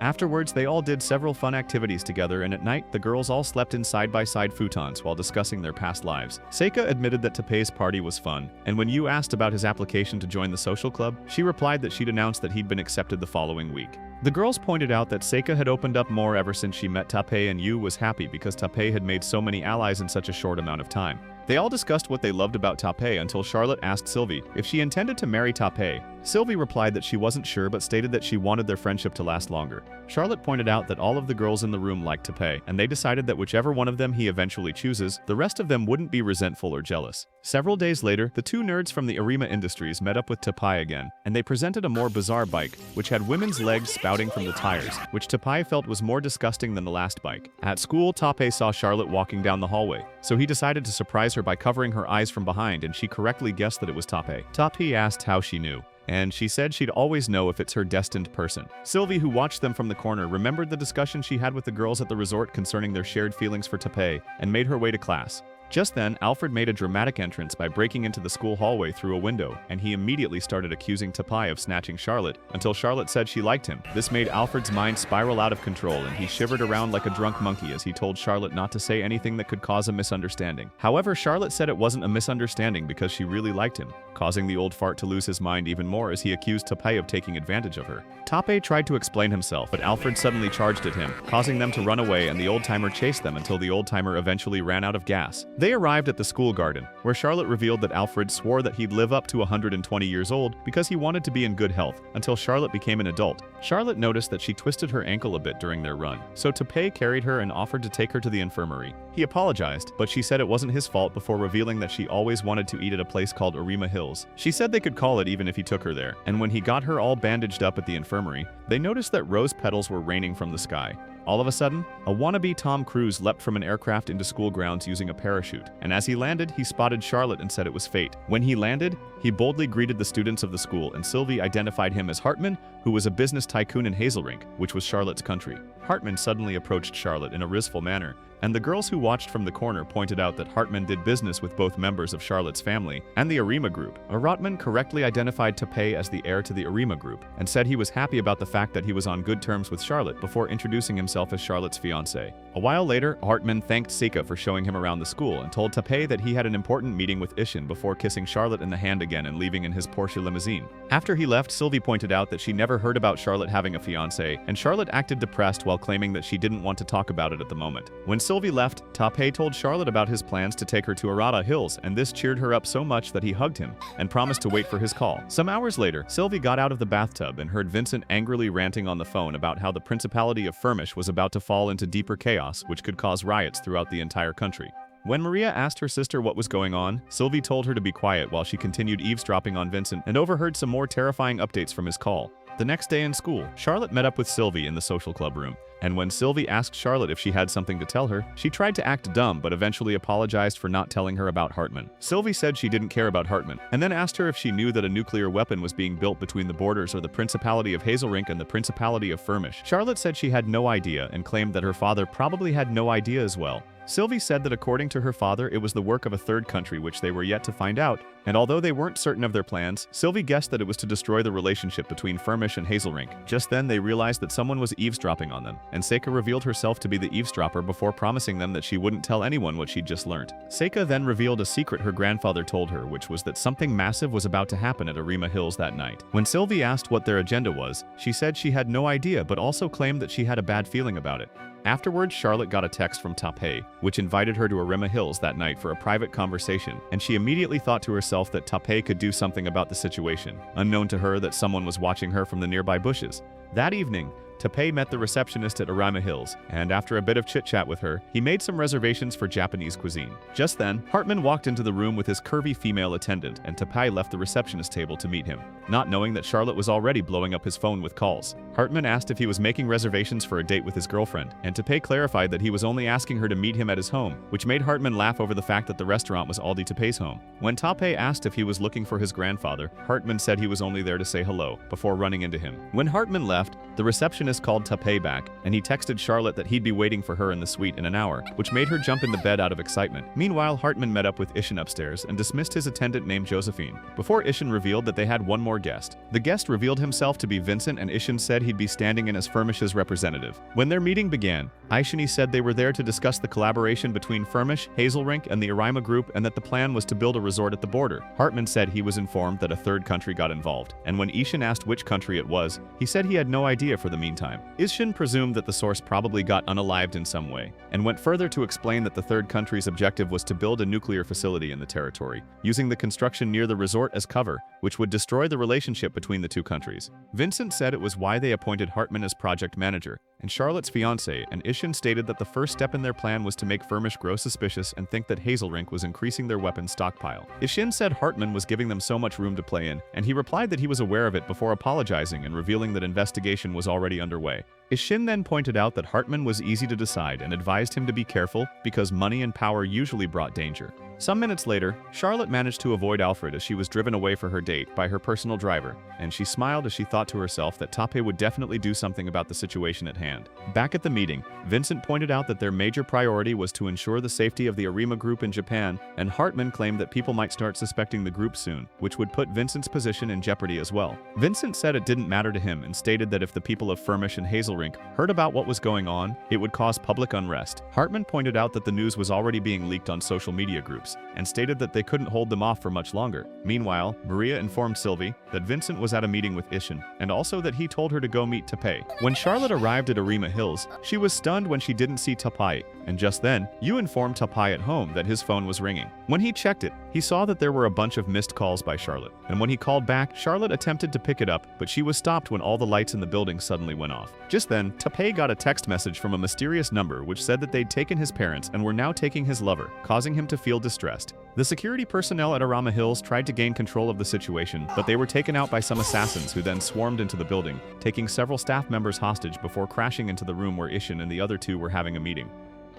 Afterwards, they all did several fun activities together, and at night, the girls all slept in side-by-side futons while discussing their past lives. Seika admitted that Tapai's party was fun, and when Yu asked about his application to join the social club, she replied that she'd announced that he'd been accepted the following week. The girls pointed out that Seika had opened up more ever since she met Tapai, and Yu was happy because Tapai had made so many allies in such a short amount of time. They all discussed what they loved about Tapai until Charlotte asked Sylvie if she intended to marry Tapai. Sylvie replied that she wasn't sure but stated that she wanted their friendship to last longer. Charlotte pointed out that all of the girls in the room liked Tapai, and they decided that whichever one of them he eventually chooses, the rest of them wouldn't be resentful or jealous. Several days later, the two nerds from the Arama Industries met up with Tapai again, and they presented a more bizarre bike, which had women's legs spouting from the tires, which Tapai felt was more disgusting than the last bike. At school, Tapai saw Charlotte walking down the hallway, so he decided to surprise her by covering her eyes from behind, and she correctly guessed that it was Tapai. Tapai asked how she knew, and she said she'd always know if it's her destined person. Sylvie, who watched them from the corner, remembered the discussion she had with the girls at the resort concerning their shared feelings for Tapai, and made her way to class. Just then, Alfred made a dramatic entrance by breaking into the school hallway through a window, and he immediately started accusing Tapai of snatching Charlotte, until Charlotte said she liked him. This made Alfred's mind spiral out of control, and he shivered around like a drunk monkey as he told Charlotte not to say anything that could cause a misunderstanding. However, Charlotte said it wasn't a misunderstanding because she really liked him, causing the old fart to lose his mind even more as he accused Tapai of taking advantage of her. Tapai tried to explain himself, but Alfred suddenly charged at him, causing them to run away, and the old-timer chased them until the old-timer eventually ran out of gas. They arrived at the school garden, where Charlotte revealed that Alfred swore that he'd live up to 120 years old because he wanted to be in good health, until Charlotte became an adult. Charlotte noticed that she twisted her ankle a bit during their run, so Tapai carried her and offered to take her to the infirmary. He apologized, but she said it wasn't his fault before revealing that she always wanted to eat at a place called Arama Hills. She said they could call it even if he took her there, and when he got her all bandaged up at the infirmary, they noticed that rose petals were raining from the sky. All of a sudden, a wannabe Tom Cruise leapt from an aircraft into school grounds using a parachute, and as he landed, he spotted Charlotte and said it was fate. When he landed, he boldly greeted the students of the school, and Sylvie identified him as Hartman, who was a business tycoon in Hazelrink, which was Charlotte's country. Hartman suddenly approached Charlotte in a wistful manner, and the girls who watched from the corner pointed out that Hartman did business with both members of Charlotte's family and the Arama group. Hartman correctly identified Tapai as the heir to the Arama group, and said he was happy about the fact that he was on good terms with Charlotte before introducing himself as Charlotte's fiancé. A while later, Hartman thanked Seika for showing him around the school and told Tapai that he had an important meeting with Ishin before kissing Charlotte in the hand again and leaving in his Porsche limousine. After he left, Sylvie pointed out that she never heard about Charlotte having a fiancé, and Charlotte acted depressed while claiming that she didn't want to talk about it at the moment. When Sylvie left, Tapai told Charlotte about his plans to take her to Arama Hills, and this cheered her up so much that he hugged him and promised to wait for his call. Some hours later, Sylvie got out of the bathtub and heard Vincent angrily ranting on the phone about how the Principality of Firmish was about to fall into deeper chaos, which could cause riots throughout the entire country. When Maria asked her sister what was going on, Sylvie told her to be quiet while she continued eavesdropping on Vincent and overheard some more terrifying updates from his call. The next day in school, Charlotte met up with Sylvie in the social club room. And when Sylvie asked Charlotte if she had something to tell her, she tried to act dumb but eventually apologized for not telling her about Hartman. Sylvie said she didn't care about Hartman, and then asked her if she knew that a nuclear weapon was being built between the borders of the Principality of Hazelrink and the Principality of Firmish. Charlotte said she had no idea and claimed that her father probably had no idea as well. Sylvie said that according to her father, it was the work of a third country which they were yet to find out, and although they weren't certain of their plans, Sylvie guessed that it was to destroy the relationship between Firmish and Hazelrink. Just then, they realized that someone was eavesdropping on them, and Seika revealed herself to be the eavesdropper before promising them that she wouldn't tell anyone what she'd just learned. Seika then revealed a secret her grandfather told her, which was that something massive was about to happen at Arama Hills that night. When Sylvie asked what their agenda was, she said she had no idea but also claimed that she had a bad feeling about it. Afterwards, Charlotte got a text from Tape, which invited her to Arama Hills that night for a private conversation, and she immediately thought to herself that Tape could do something about the situation, unknown to her that someone was watching her from the nearby bushes. That evening, Tape met the receptionist at Arama Hills, and after a bit of chit-chat with her, he made some reservations for Japanese cuisine. Just then, Hartman walked into the room with his curvy female attendant, and Tape left the receptionist table to meet him, not knowing that Charlotte was already blowing up his phone with calls. Hartman asked if he was making reservations for a date with his girlfriend, and Tape clarified that he was only asking her to meet him at his home, which made Hartman laugh over the fact that the restaurant was Aldi Tape's home. When Tape asked if he was looking for his grandfather, Hartman said he was only there to say hello, before running into him. When Hartman left, the receptionist called Tape back, and he texted Charlotte that he'd be waiting for her in the suite in an hour, which made her jump into bed out of excitement. Meanwhile, Hartman met up with Ishin upstairs and dismissed his attendant named Josephine, before Ishin revealed that they had one more guest. The guest revealed himself to be Vincent, and Ishin said he'd be standing in as Firmish's representative. When their meeting began, Ishini said they were there to discuss the collaboration between Firmish, Hazelrink, and the Arama group, and that the plan was to build a resort at the border. Hartman said he was informed that a third country got involved, and when Ishin asked which country it was, he said he had no idea for the meantime. Ishin presumed that the source probably got unalived in some way, and went further to explain that the third country's objective was to build a nuclear facility in the territory, using the construction near the resort as cover, which would destroy the relationship between the two countries. Vincent said it was why they appointed Hartman as project manager, and Charlotte's fiancé, and Ishin stated that the first step in their plan was to make Firmish grow suspicious and think that Hazelrink was increasing their weapons stockpile. Ishin said Hartman was giving them so much room to play in, and he replied that he was aware of it before apologizing and revealing that investigation was already underway. Ishin then pointed out that Hartman was easy to decide and advised him to be careful because money and power usually brought danger. Some minutes later, Charlotte managed to avoid Alfred as she was driven away for her date by her personal driver, and she smiled as she thought to herself that Tape would definitely do something about the situation at hand. Back at the meeting, Vincent pointed out that their major priority was to ensure the safety of the Arama group in Japan, and Hartman claimed that people might start suspecting the group soon, which would put Vincent's position in jeopardy as well. Vincent said it didn't matter to him and stated that if the people of Firmish and Hazelrink heard about what was going on, it would cause public unrest. Hartman pointed out that the news was already being leaked on social media groups, and stated that they couldn't hold them off for much longer. Meanwhile, Maria informed Sylvie that Vincent was at a meeting with Ishin, and also that he told her to go meet Tape. When Charlotte arrived at Arama Hills, she was stunned when she didn't see Tape, and just then, Yu informed Tape at home that his phone was ringing. When he checked it, he saw that there were a bunch of missed calls by Charlotte, and when he called back, Charlotte attempted to pick it up, but she was stopped when all the lights in the building suddenly went off. Just then, Tape got a text message from a mysterious number which said that they'd taken his parents and were now taking his lover, causing him to feel distressed. The security personnel at Arama Hills tried to gain control of the situation, but they were taken out by some assassins who then swarmed into the building, taking several staff members hostage before crashing into the room where Ishin and the other two were having a meeting.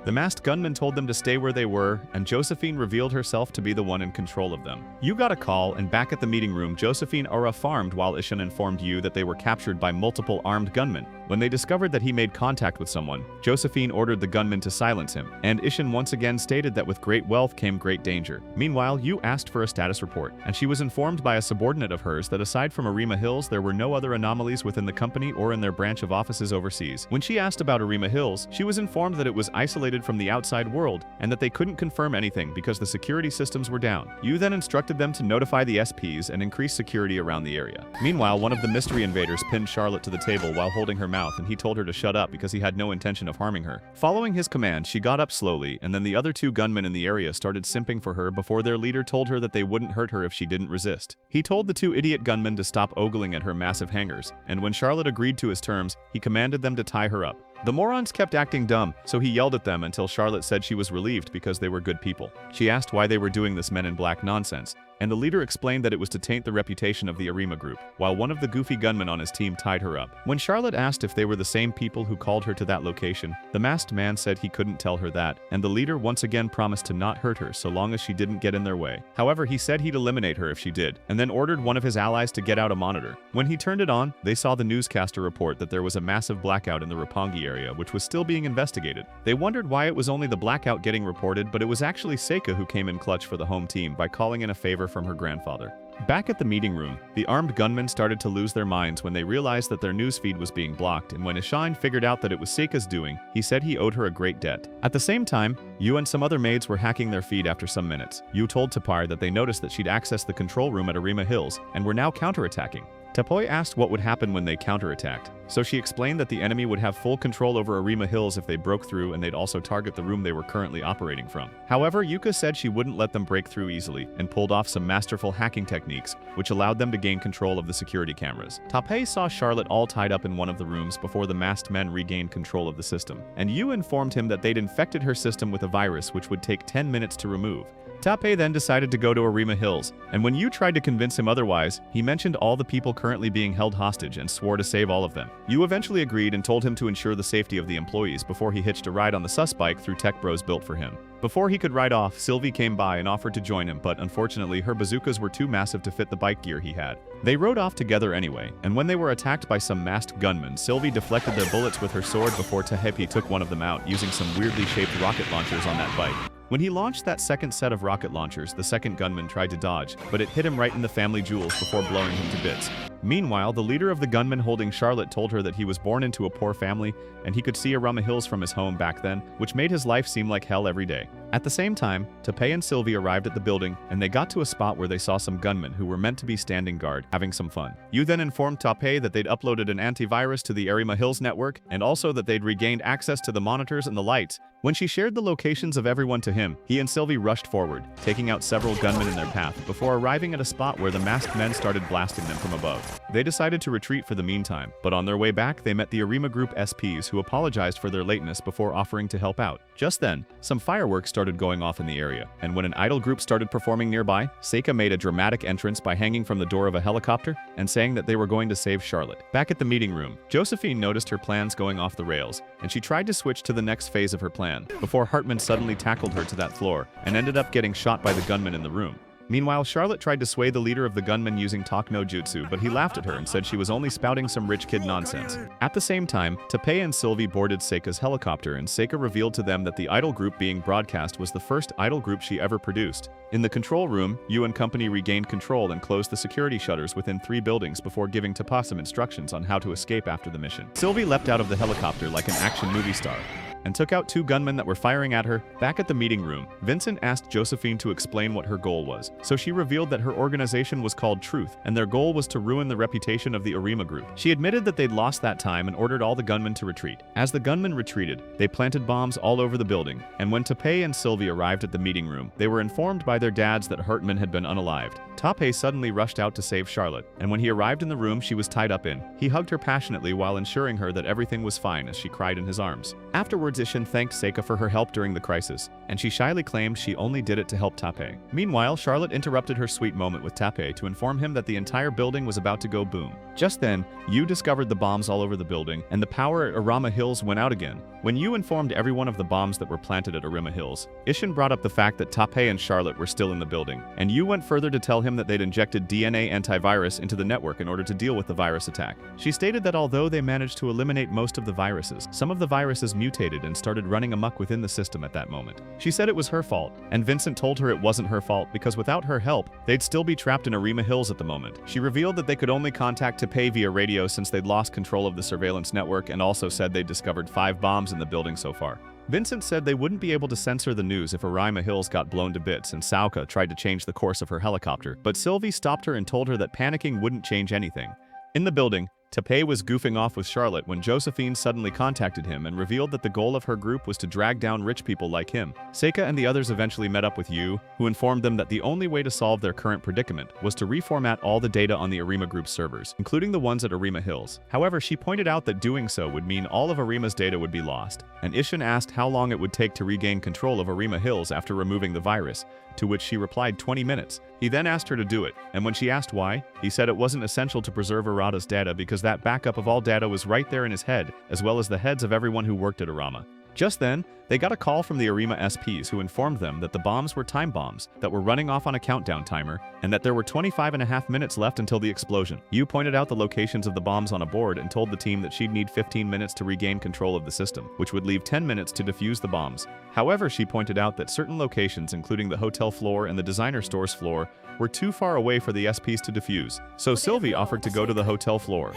The masked gunman told them to stay where they were, and Josephine revealed herself to be the one in control of them. Yu got a call, and back at the meeting room, Josephine farmed while Ishin informed Yu that they were captured by multiple armed gunmen. When they discovered that he made contact with someone, Josephine ordered the gunman to silence him, and Ishin once again stated that with great wealth came great danger. Meanwhile, Yu asked for a status report, and she was informed by a subordinate of hers that aside from Arama Hills, there were no other anomalies within the company or in their branch of offices overseas. When she asked about Arama Hills, she was informed that it was isolated from the outside world, and that they couldn't confirm anything because the security systems were down. Yu then instructed them to notify the SPs and increase security around the area. Meanwhile, one of the mystery invaders pinned Charlotte to the table while holding her mouth, and he told her to shut up because he had no intention of harming her. Following his command, she got up slowly, and then the other two gunmen in the area started simping for her before their leader told her that they wouldn't hurt her if she didn't resist. He told the two idiot gunmen to stop ogling at her massive hangers, and when Charlotte agreed to his terms, he commanded them to tie her up. The morons kept acting dumb, so he yelled at them until Charlotte said she was relieved because they were good people. She asked why they were doing this Men in Black nonsense, and the leader explained that it was to taint the reputation of the Arama group, while one of the goofy gunmen on his team tied her up. When Charlotte asked if they were the same people who called her to that location, the masked man said he couldn't tell her that, and the leader once again promised to not hurt her so long as she didn't get in their way. However, he said he'd eliminate her if she did, and then ordered one of his allies to get out a monitor. When he turned it on, they saw the newscaster report that there was a massive blackout in the Roppongi area, which was still being investigated. They wondered why it was only the blackout getting reported, but it was actually Seika who came in clutch for the home team by calling in a favor from her grandfather. Back at the meeting room, the armed gunmen started to lose their minds when they realized that their newsfeed was being blocked, and when Ishine figured out that it was Seika's doing, he said he owed her a great debt. At the same time, Yu and some other maids were hacking their feed after some minutes. Yu told Tapar that they noticed that she'd accessed the control room at Arama Hills and were now counterattacking. Tapoi asked what would happen when they counterattacked, so she explained that the enemy would have full control over Arama Hills if they broke through, and they'd also target the room they were currently operating from. However, Yuka said she wouldn't let them break through easily and pulled off some masterful hacking techniques, which allowed them to gain control of the security cameras. Tapei saw Charlotte all tied up in one of the rooms before the masked men regained control of the system, and Yu informed him that they'd infected her system with a virus which would take 10 minutes to remove. Tapei then decided to go to Arama Hills, and when Yu tried to convince him otherwise, he mentioned all the people currently being held hostage and swore to save all of them. Yu eventually agreed and told him to ensure the safety of the employees before he hitched a ride on the sus bike through tech bros built for him. Before he could ride off, Sylvie came by and offered to join him, but unfortunately her bazookas were too massive to fit the bike gear he had. They rode off together anyway, and when they were attacked by some masked gunmen, Sylvie deflected their bullets with her sword before Tehepi took one of them out using some weirdly shaped rocket launchers on that bike. When he launched that second set of rocket launchers, the second gunman tried to dodge, but it hit him right in the family jewels before blowing him to bits. Meanwhile, the leader of the gunmen holding Charlotte told her that he was born into a poor family and he could see Arama Hills from his home back then, which made his life seem like hell every day. At the same time, Tapei and Sylvie arrived at the building and they got to a spot where they saw some gunmen who were meant to be standing guard, having some fun. Yu then informed Tapei that they'd uploaded an antivirus to the Arama Hills network and also that they'd regained access to the monitors and the lights. When she shared the locations of everyone to him, he and Sylvie rushed forward, taking out several gunmen in their path before arriving at a spot where the masked men started blasting them from above. They decided to retreat for the meantime, but on their way back they met the Arama Group SPs who apologized for their lateness before offering to help out. Just then, some fireworks started going off in the area, and when an idol group started performing nearby, Seika made a dramatic entrance by hanging from the door of a helicopter and saying that they were going to save Charlotte. Back at the meeting room, Josephine noticed her plans going off the rails, and she tried to switch to the next phase of her plan, before Hartman suddenly tackled her to that floor and ended up getting shot by the gunman in the room. Meanwhile, Charlotte tried to sway the leader of the gunmen using talk no jutsu, but he laughed at her and said she was only spouting some rich kid nonsense. At the same time, Tapei and Sylvie boarded Seika's helicopter, and Seika revealed to them that the idol group being broadcast was the first idol group she ever produced. In the control room, Yu and company regained control and closed the security shutters within 3 buildings before giving Tapa some instructions on how to escape after the mission. Sylvie leapt out of the helicopter like an action movie star and took out 2 gunmen that were firing at her. Back at the meeting room, Vincent asked Josephine to explain what her goal was, so she revealed that her organization was called Truth, and their goal was to ruin the reputation of the Arama group. She admitted that they'd lost that time and ordered all the gunmen to retreat. As the gunmen retreated, they planted bombs all over the building, and when Tapei and Sylvie arrived at the meeting room, they were informed by their dads that Hartman had been unalived. Tapei suddenly rushed out to save Charlotte, and when he arrived in the room she was tied up in, he hugged her passionately while ensuring her that everything was fine as she cried in his arms. Afterwards, Ishin thanked Seika for her help during the crisis, and she shyly claimed she only did it to help Tapei. Meanwhile, Charlotte interrupted her sweet moment with Tapei to inform him that the entire building was about to go boom. Just then, Yu discovered the bombs all over the building, and the power at Arama Hills went out again. When Yu informed everyone of the bombs that were planted at Arama Hills, Ishin brought up the fact that Tapei and Charlotte were still in the building, and Yu went further to tell him that they'd injected DNA antivirus into the network in order to deal with the virus attack. She stated that although they managed to eliminate most of the viruses, some of the viruses mutated and started running amok within the system at that moment. She said it was her fault, and Vincent told her it wasn't her fault because without her help, they'd still be trapped in Arama Hills at the moment. She revealed that they could only contact Tapei via radio since they'd lost control of the surveillance network, and also said they'd discovered 5 bombs in the building so far. Vincent said they wouldn't be able to censor the news if Arama Hills got blown to bits, and Sauka tried to change the course of her helicopter, but Sylvie stopped her and told her that panicking wouldn't change anything. In the building, Tapei was goofing off with Charlotte when Josephine suddenly contacted him and revealed that the goal of her group was to drag down rich people like him. Seika and the others eventually met up with Yu, who informed them that the only way to solve their current predicament was to reformat all the data on the Arama Group servers, including the ones at Arama Hills. However, she pointed out that doing so would mean all of Arama's data would be lost, and Ishin asked how long it would take to regain control of Arama Hills after removing the virus, to which she replied 20 minutes. He then asked her to do it, and when she asked why, he said it wasn't essential to preserve Arata's data because that backup of all data was right there in his head, as well as the heads of everyone who worked at Arama. Just then, they got a call from the Arima SPs who informed them that the bombs were time bombs that were running off on a countdown timer and that there were 25.5 minutes left until the explosion. Yu pointed out the locations of the bombs on a board and told the team that she'd need 15 minutes to regain control of the system, which would leave 10 minutes to defuse the bombs. However, she pointed out that certain locations, including the hotel floor and the designer store's floor, were too far away for the SPs to defuse, so Sylvie offered to go to the hotel floor.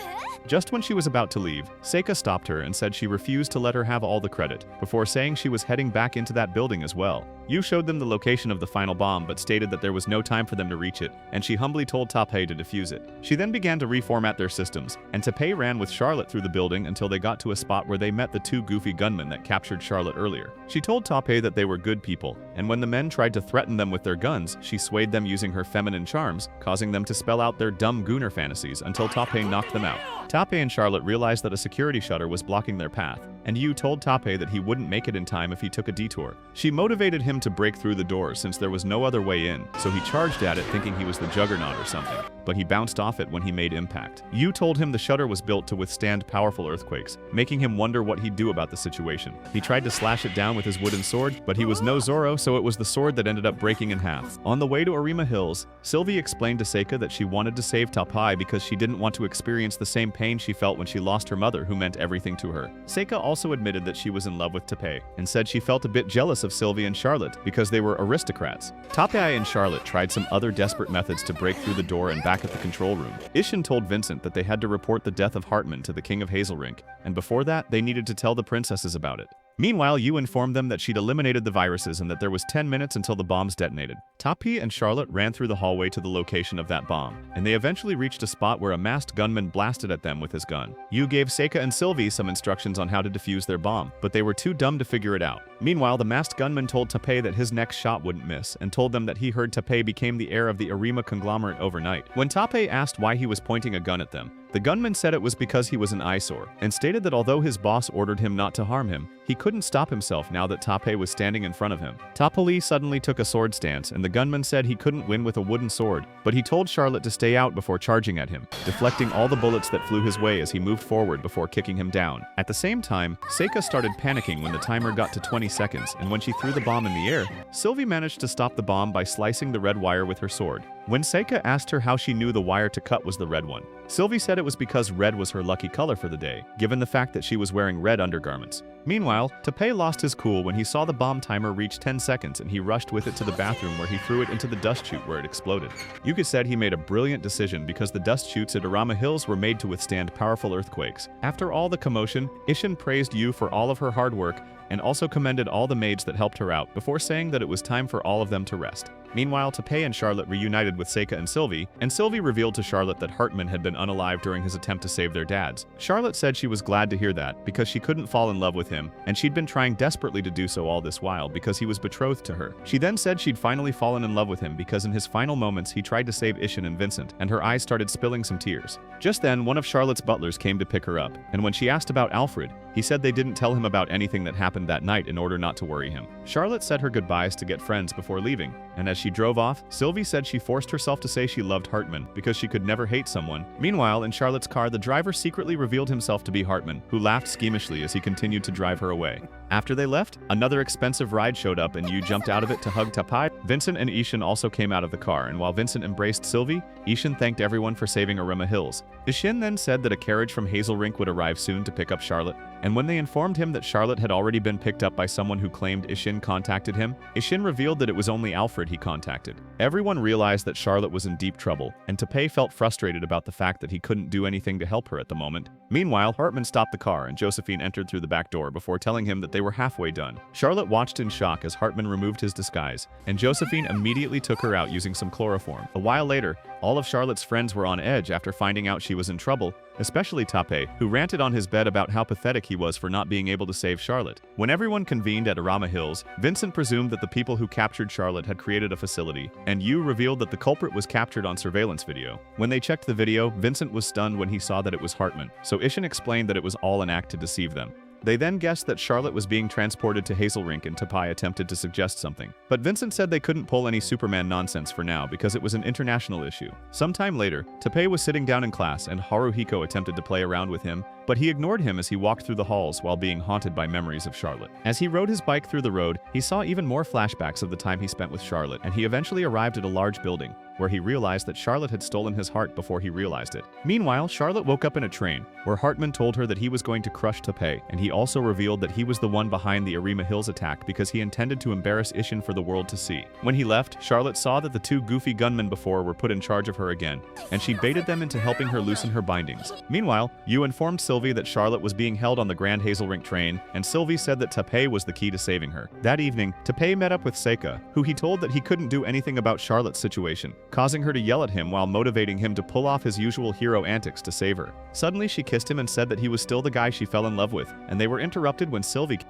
Just when she was about to leave, Seika stopped her and said she refused to let her have all the credit, before saying she was heading back into that building as well. Yu showed them the location of the final bomb but stated that there was no time for them to reach it, and she humbly told Tappei to defuse it. She then began to reformat their systems, and Tappei ran with Charlotte through the building until they got to a spot where they met the two goofy gunmen that captured Charlotte earlier. She told Tappei that they were good people, and when the men tried to threaten them with their guns, she swayed them using her feminine charms, causing them to spell out their dumb gooner fantasies until Tappei knocked them out. Tappei and Charlotte realized that a security shutter was blocking their path, and Yu told Tappei that he wouldn't make it in time if he took a detour. She motivated him to break through the door since there was no other way in, so he charged at it thinking he was the Juggernaut or something, but he bounced off it when he made impact. Yu told him the shutter was built to withstand powerful earthquakes, making him wonder what he'd do about the situation. He tried to slash it down with his wooden sword, but he was no Zoro, so it was the sword that ended up breaking in half. On the way to Arama Hills, Sylvie explained to Seika that she wanted to save Tappei because she didn't want to experience the same pain she felt when she lost her mother, who meant everything to her. Seika also admitted that she was in love with Tappei, and said she felt a bit jealous of Sylvie and Charlotte because they were aristocrats. Tappei and Charlotte tried some other desperate methods to break through the door and back at the control room. Ishin told Vincent that they had to report the death of Hartman to the king of Hazelrink, and before that, they needed to tell the princesses about it. Meanwhile, Yu informed them that she'd eliminated the viruses and that there was 10 minutes until the bombs detonated. Tappei and Charlotte ran through the hallway to the location of that bomb, and they eventually reached a spot where a masked gunman blasted at them with his gun. Yu gave Seika and Sylvie some instructions on how to defuse their bomb, but they were too dumb to figure it out. Meanwhile, the masked gunman told Tappei that his next shot wouldn't miss, and told them that he heard Tappei became the heir of the Arima conglomerate overnight. When Tappei asked why he was pointing a gun at them, the gunman said it was because he was an eyesore, and stated that although his boss ordered him not to harm him, he couldn't stop himself now that Tappei was standing in front of him. Tappei suddenly took a sword stance, and the gunman said he couldn't win with a wooden sword, but he told Charlotte to stay out before charging at him, deflecting all the bullets that flew his way as he moved forward before kicking him down. At the same time, Seika started panicking when the timer got to 20 seconds, and when she threw the bomb in the air, Sylvie managed to stop the bomb by slicing the red wire with her sword. When Seika asked her how she knew the wire to cut was the red one, Sylvie said it was because red was her lucky color for the day, given the fact that she was wearing red undergarments. Meanwhile, Tappei lost his cool when he saw the bomb timer reach 10 seconds and he rushed with it to the bathroom where he threw it into the dust chute where it exploded. Yuka said he made a brilliant decision because the dust chutes at Arama Hills were made to withstand powerful earthquakes. After all the commotion, Ishin praised Yu for all of her hard work and also commended all the maids that helped her out before saying that it was time for all of them to rest. Meanwhile, Tappei and Charlotte reunited with Seika and Sylvie revealed to Charlotte that Hartman had been unalive during his attempt to save their dads. Charlotte said she was glad to hear that because she couldn't fall in love with him, and she'd been trying desperately to do so all this while because he was betrothed to her. She then said she'd finally fallen in love with him because in his final moments he tried to save Ishin and Vincent, and her eyes started spilling some tears. Just then, one of Charlotte's butlers came to pick her up, and when she asked about Alfred, he said they didn't tell him about anything that happened that night in order not to worry him. Charlotte said her goodbyes to get friends before leaving, and as she drove off, Sylvie said she forced herself to say she loved Hartman because she could never hate someone. Meanwhile, in Charlotte's car, the driver secretly revealed himself to be Hartman, who laughed schemishly as he continued to drive her away. After they left, another expensive ride showed up and Yu jumped out of it to hug Tappei. Vincent and Ishin also came out of the car, and while Vincent embraced Sylvie, Ishin thanked everyone for saving Arama Hills. Ishin then said that a carriage from Hazelrink would arrive soon to pick up Charlotte, and when they informed him that Charlotte had already been picked up by someone who claimed Ishin contacted him, Ishin revealed that it was only Alfred he contacted. Everyone realized that Charlotte was in deep trouble, and Tappei felt frustrated about the fact that he couldn't do anything to help her at the moment. Meanwhile, Hartman stopped the car and Josephine entered through the back door before telling him that they were halfway done. Charlotte watched in shock as Hartman removed his disguise, and Josephine immediately took her out using some chloroform. A while later, all of Charlotte's friends were on edge after finding out she was in trouble, especially Tappei, who ranted on his bed about how pathetic he was for not being able to save Charlotte. When everyone convened at Arama Hills, Vincent presumed that the people who captured Charlotte had created a facility, and Yu revealed that the culprit was captured on surveillance video. When they checked the video, Vincent was stunned when he saw that it was Hartman, so Ishin explained that it was all an act to deceive them. They then guessed that Charlotte was being transported to Hazelrink, and Tapai attempted to suggest something. But Vincent said they couldn't pull any Superman nonsense for now because it was an international issue. Sometime later, Tapai was sitting down in class and Haruhiko attempted to play around with him, but he ignored him as he walked through the halls while being haunted by memories of Charlotte. As he rode his bike through the road, he saw even more flashbacks of the time he spent with Charlotte, and he eventually arrived at a large building, where he realized that Charlotte had stolen his heart before he realized it. Meanwhile, Charlotte woke up in a train, where Hartman told her that he was going to crush Tapai, and he also revealed that he was the one behind the Arama Hills attack because he intended to embarrass Ishin for the world to see. When he left, Charlotte saw that the two goofy gunmen before were put in charge of her again, and she baited them into helping her loosen her bindings. Meanwhile, Yu informed Sylvie that Charlotte was being held on the Grand Hazelrink train, and Sylvie said that Tapai was the key to saving her. That evening, Tapai met up with Seika, who he told that he couldn't do anything about Charlotte's situation, causing her to yell at him while motivating him to pull off his usual hero antics to save her. Suddenly, she kissed him and said that he was still the guy she fell in love with, and they were interrupted when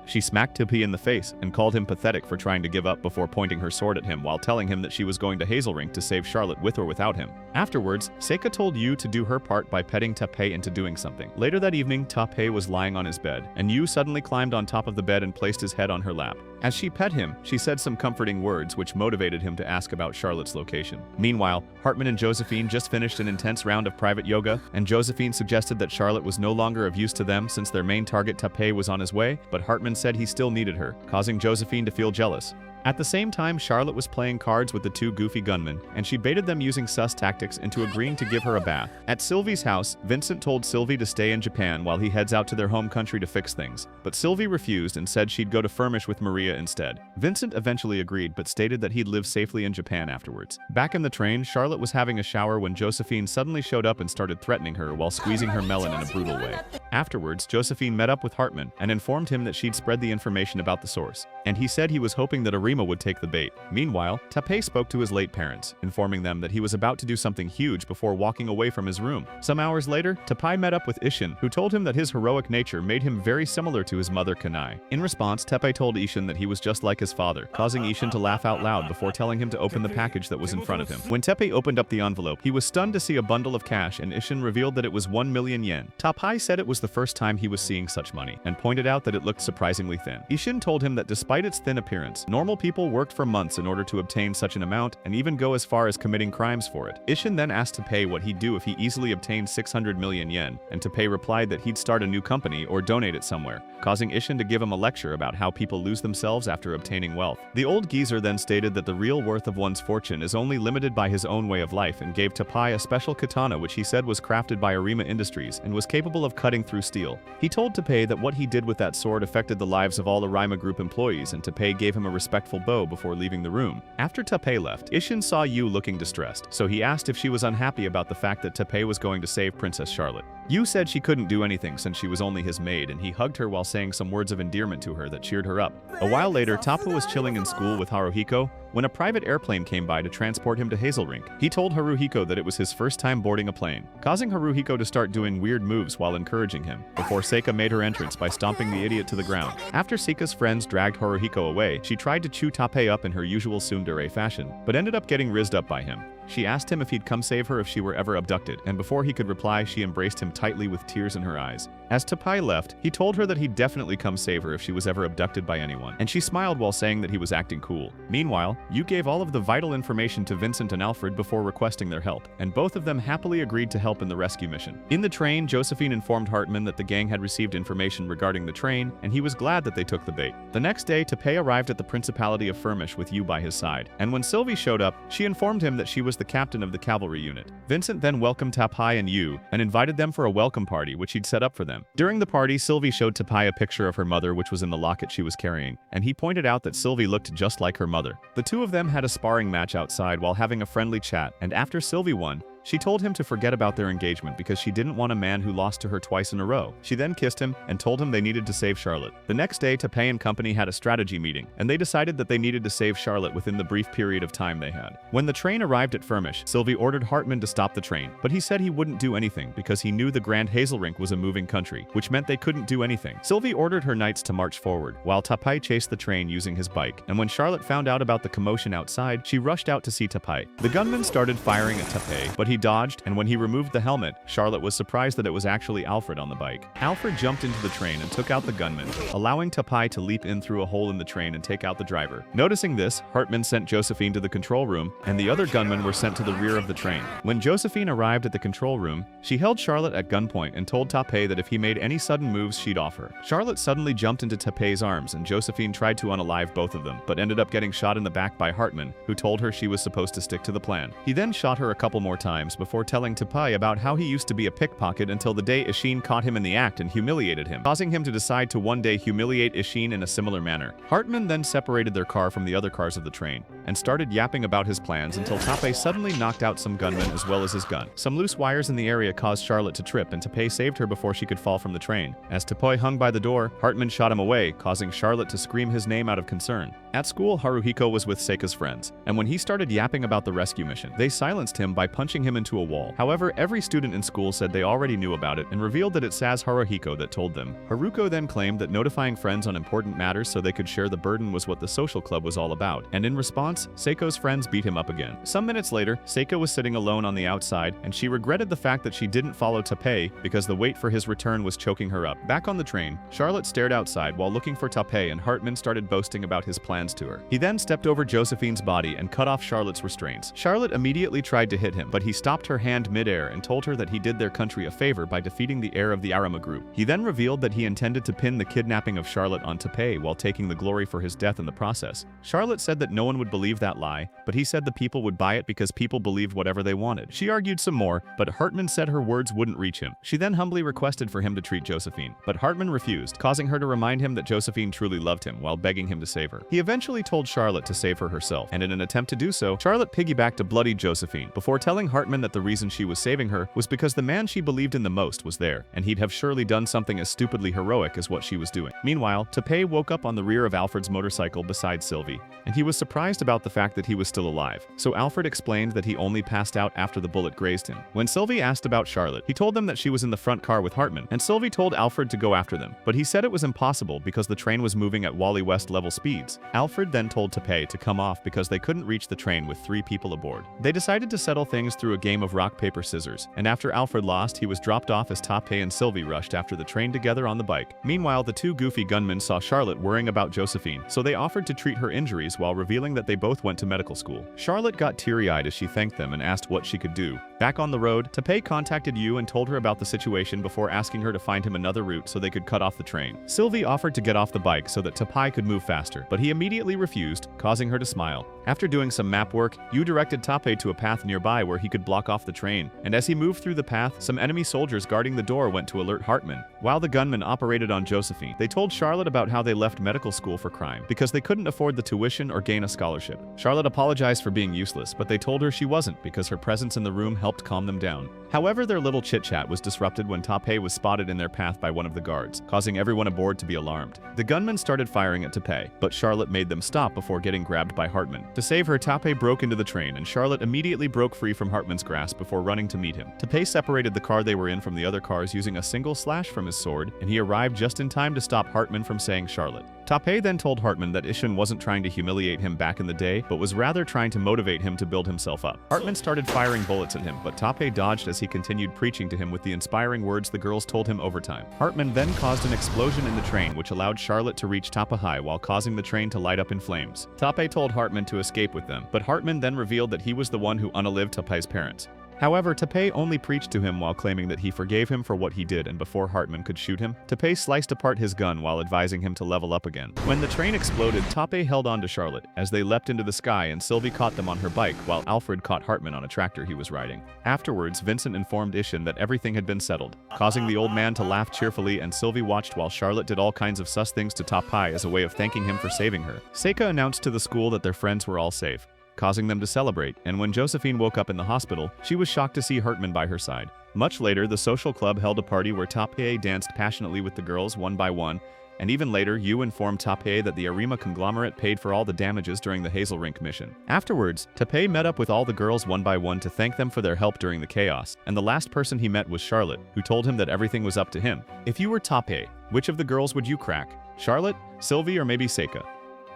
she smacked Tapai in the face and called him pathetic for trying to give up before pointing her sword at him while telling him that she was going to Hazelrink to save Charlotte with or without him. Afterwards, Seika told Yu to do her part by petting Tapai into doing something. Later that evening, Tapai was lying on his bed, and Yu suddenly climbed on top of the bed and placed his head on her lap. As she pet him, she said some comforting words which motivated him to ask about Charlotte's location. Meanwhile, Hartman and Josephine just finished an intense round of private yoga, and Josephine suggested that Charlotte was no longer of use to them since their main target Tapai was on his way, but Hartman said he still needed her, causing Josephine to feel jealous. At the same time, Charlotte was playing cards with the two goofy gunmen, and she baited them using sus tactics into agreeing to give her a bath. At Sylvie's house, Vincent told Sylvie to stay in Japan while he heads out to their home country to fix things, but Sylvie refused and said she'd go to Furmish with Maria instead. Vincent eventually agreed but stated that he'd live safely in Japan afterwards. Back in the train, Charlotte was having a shower when Josephine suddenly showed up and started threatening her while squeezing her melon in a brutal way. Afterwards, Josephine met up with Hartman and informed him that she'd spread the information about the source, and he said he was hoping that Arima would take the bait. Meanwhile, Tapai spoke to his late parents, informing them that he was about to do something huge before walking away from his room. Some hours later, Tapai met up with Ishin, who told him that his heroic nature made him very similar to his mother Kanai. In response, Tapai told Ishin that he was just like his father, causing Ishin to laugh out loud before telling him to open the package that was in front of him. When Tapai opened up the envelope, he was stunned to see a bundle of cash, and Ishin revealed that it was 1 million yen. Tapai said it was the first time he was seeing such money, and pointed out that it looked surprisingly thin. Ishin told him that despite its thin appearance, normal people worked for months in order to obtain such an amount and even go as far as committing crimes for it. Ishin then asked Tapai what he'd do if he easily obtained 600 million yen, and Tapai replied that he'd start a new company or donate it somewhere, causing Ishin to give him a lecture about how people lose themselves after obtaining wealth. The old geezer then stated that the real worth of one's fortune is only limited by his own way of life and gave Tapai a special katana which he said was crafted by Arima Industries and was capable of cutting through steel. He told Tapai that what he did with that sword affected the lives of all Arima Group employees, and Tapai gave him a respectful bow before leaving the room. After Tapai left, Ishin saw Yu looking distressed, so he asked if she was unhappy about the fact that Tapai was going to save Princess Charlotte. Yu said she couldn't do anything since she was only his maid, and he hugged her while saying some words of endearment to her that cheered her up. A while later, Tapo was chilling in school with Haruhiko when a private airplane came by to transport him to Hazelrink. He told Haruhiko that it was his first time boarding a plane, causing Haruhiko to start doing weird moves while encouraging him, before Seika made her entrance by stomping the idiot to the ground. After Seika's friends dragged Haruhiko away, she tried to chew Tapai up in her usual tsundere fashion, but ended up getting rizzed up by him. She asked him if he'd come save her if she were ever abducted, and before he could reply, she embraced him tightly with tears in her eyes. As Tapai left, he told her that he'd definitely come save her if she was ever abducted by anyone, and she smiled while saying that he was acting cool. Meanwhile, Yu gave all of the vital information to Vincent and Alfred before requesting their help, and both of them happily agreed to help in the rescue mission. In the train, Josephine informed Hartman that the gang had received information regarding the train, and he was glad that they took the bait. The next day, Tapai arrived at the Principality of Furmish with Yu by his side, and when Sylvie showed up, she informed him that she was the captain of the cavalry unit. Vincent then welcomed Tapai and Yu, and invited them for a welcome party which he'd set up for them. During the party, Sylvie showed Tapai a picture of her mother which was in the locket she was carrying, and he pointed out that Sylvie looked just like her mother. The two of them had a sparring match outside while having a friendly chat, and after Sylvie won, she told him to forget about their engagement because she didn't want a man who lost to her twice in a row. She then kissed him and told him they needed to save Charlotte. The next day, Tapai and company had a strategy meeting, and they decided that they needed to save Charlotte within the brief period of time they had. When the train arrived at Furmish, Sylvie ordered Hartman to stop the train, but he said he wouldn't do anything because he knew the Grand Hazelrink was a moving country, which meant they couldn't do anything. Sylvie ordered her knights to march forward, while Tapai chased the train using his bike, and when Charlotte found out about the commotion outside, she rushed out to see Tapai. The gunmen started firing at Tapai, but he dodged, and when he removed the helmet, Charlotte was surprised that it was actually Alfred on the bike. Alfred jumped into the train and took out the gunman, allowing Tapai to leap in through a hole in the train and take out the driver. Noticing this, Hartman sent Josephine to the control room, and the other gunmen were sent to the rear of the train. When Josephine arrived at the control room, she held Charlotte at gunpoint and told Tapai that if he made any sudden moves, she'd off her. Charlotte suddenly jumped into Tapai's arms, and Josephine tried to unalive both of them, but ended up getting shot in the back by Hartman, who told her she was supposed to stick to the plan. He then shot her a couple more times before telling Tapai about how he used to be a pickpocket until the day Ishin caught him in the act and humiliated him, causing him to decide to one day humiliate Ishin in a similar manner. Hartman then separated their car from the other cars of the train, and started yapping about his plans until Tapai suddenly knocked out some gunmen as well as his gun. Some loose wires in the area caused Charlotte to trip, and Tapai saved her before she could fall from the train. As Tapai hung by the door, Hartman shot him away, causing Charlotte to scream his name out of concern. At school, Haruhiko was with Seika's friends, and when he started yapping about the rescue mission, they silenced him by punching him into a wall. However, every student in school said they already knew about it and revealed that it's Haruhiko that told them. Haruko then claimed that notifying friends on important matters so they could share the burden was what the social club was all about, and in response, Seiko's friends beat him up again. Some minutes later, Seika was sitting alone on the outside, and she regretted the fact that she didn't follow Tapai because the wait for his return was choking her up. Back on the train, Charlotte stared outside while looking for Tapai, and Hartman started boasting about his plans to her. He then stepped over Josephine's body and cut off Charlotte's restraints. Charlotte immediately tried to hit him, but he stopped her hand mid-air and told her that he did their country a favor by defeating the heir of the Arama group. He then revealed that he intended to pin the kidnapping of Charlotte on Tapai while taking the glory for his death in the process. Charlotte said that no one would believe that lie, but he said the people would buy it because people believed whatever they wanted. She argued some more, but Hartman said her words wouldn't reach him. She then humbly requested for him to treat Josephine, but Hartman refused, causing her to remind him that Josephine truly loved him while begging him to save her. He eventually told Charlotte to save her herself, and in an attempt to do so, Charlotte piggybacked a bloody Josephine before telling Hartman that the reason she was saving her was because the man she believed in the most was there, and he'd have surely done something as stupidly heroic as what she was doing. Meanwhile, Tapai woke up on the rear of Alfred's motorcycle beside Sylvie, and he was surprised about the fact that he was still alive. So Alfred explained that he only passed out after the bullet grazed him. When Sylvie asked about Charlotte, he told them that she was in the front car with Hartman, and Sylvie told Alfred to go after them, but he said it was impossible because the train was moving at Wally West level speeds. Alfred then told Tapai to come off because they couldn't reach the train with 3 people aboard. They decided to settle things through a game of rock, paper, scissors, and after Alfred lost, he was dropped off as Tapai and Sylvie rushed after the train together on the bike. Meanwhile, the 2 goofy gunmen saw Charlotte worrying about Josephine, so they offered to treat her injuries while revealing that they both went to medical school. Charlotte got teary-eyed as she thanked them and asked what she could do. Back on the road, Tapai contacted Yu and told her about the situation before asking her to find him another route so they could cut off the train. Sylvie offered to get off the bike so that Tapai could move faster, but he immediately refused, causing her to smile. After doing some map work, Yu directed Tapai to a path nearby where he could block off the train, and as he moved through the path, some enemy soldiers guarding the door went to alert Hartman. While the gunmen operated on Josephine, they told Charlotte about how they left medical school for crime because they couldn't afford the tuition or gain a scholarship. Charlotte apologized for being useless, but they told her she wasn't because her presence in the room helped calm them down. However, their little chit-chat was disrupted when Tapai was spotted in their path by one of the guards, causing everyone aboard to be alarmed. The gunmen started firing at Tapai, but Charlotte made them stop before getting grabbed by Hartman. To save her, Tapai broke into the train, and Charlotte immediately broke free from Hartman's grasp before running to meet him. Tapai separated the car they were in from the other cars using a single slash from his sword, and he arrived just in time to stop Hartman from saying Charlotte. Tapai then told Hartman that Ishin wasn't trying to humiliate him back in the day, but was rather trying to motivate him to build himself up. Hartman started firing bullets at him, but Tapai dodged as he continued preaching to him with the inspiring words the girls told him over time. Hartman then caused an explosion in the train which allowed Charlotte to reach Tapai while causing the train to light up in flames. Tapai told Hartman to escape with them, but Hartman then revealed that he was the one who unalived Tapai's parents. However, Tapai only preached to him while claiming that he forgave him for what he did, and before Hartman could shoot him, Tapai sliced apart his gun while advising him to level up again. When the train exploded, Tapai held on to Charlotte as they leapt into the sky, and Sylvie caught them on her bike while Alfred caught Hartman on a tractor he was riding. Afterwards, Vincent informed Ishin that everything had been settled, causing the old man to laugh cheerfully, and Sylvie watched while Charlotte did all kinds of sus things to Tapai as a way of thanking him for saving her. Seika announced to the school that their friends were all safe, causing them to celebrate, and when Josephine woke up in the hospital, she was shocked to see Hartman by her side. Much later, the social club held a party where Tapai danced passionately with the girls one by one, and even later, Yu informed Tapai that the Arima conglomerate paid for all the damages during the Hazel Rink mission. Afterwards, Tapai met up with all the girls one by one to thank them for their help during the chaos, and the last person he met was Charlotte, who told him that everything was up to him. If you were Tapai, which of the girls would you crack? Charlotte, Sylvie, or maybe Seika?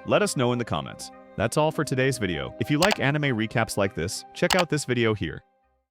Let us know in the comments. That's all for today's video. If you like anime recaps like this, check out this video here.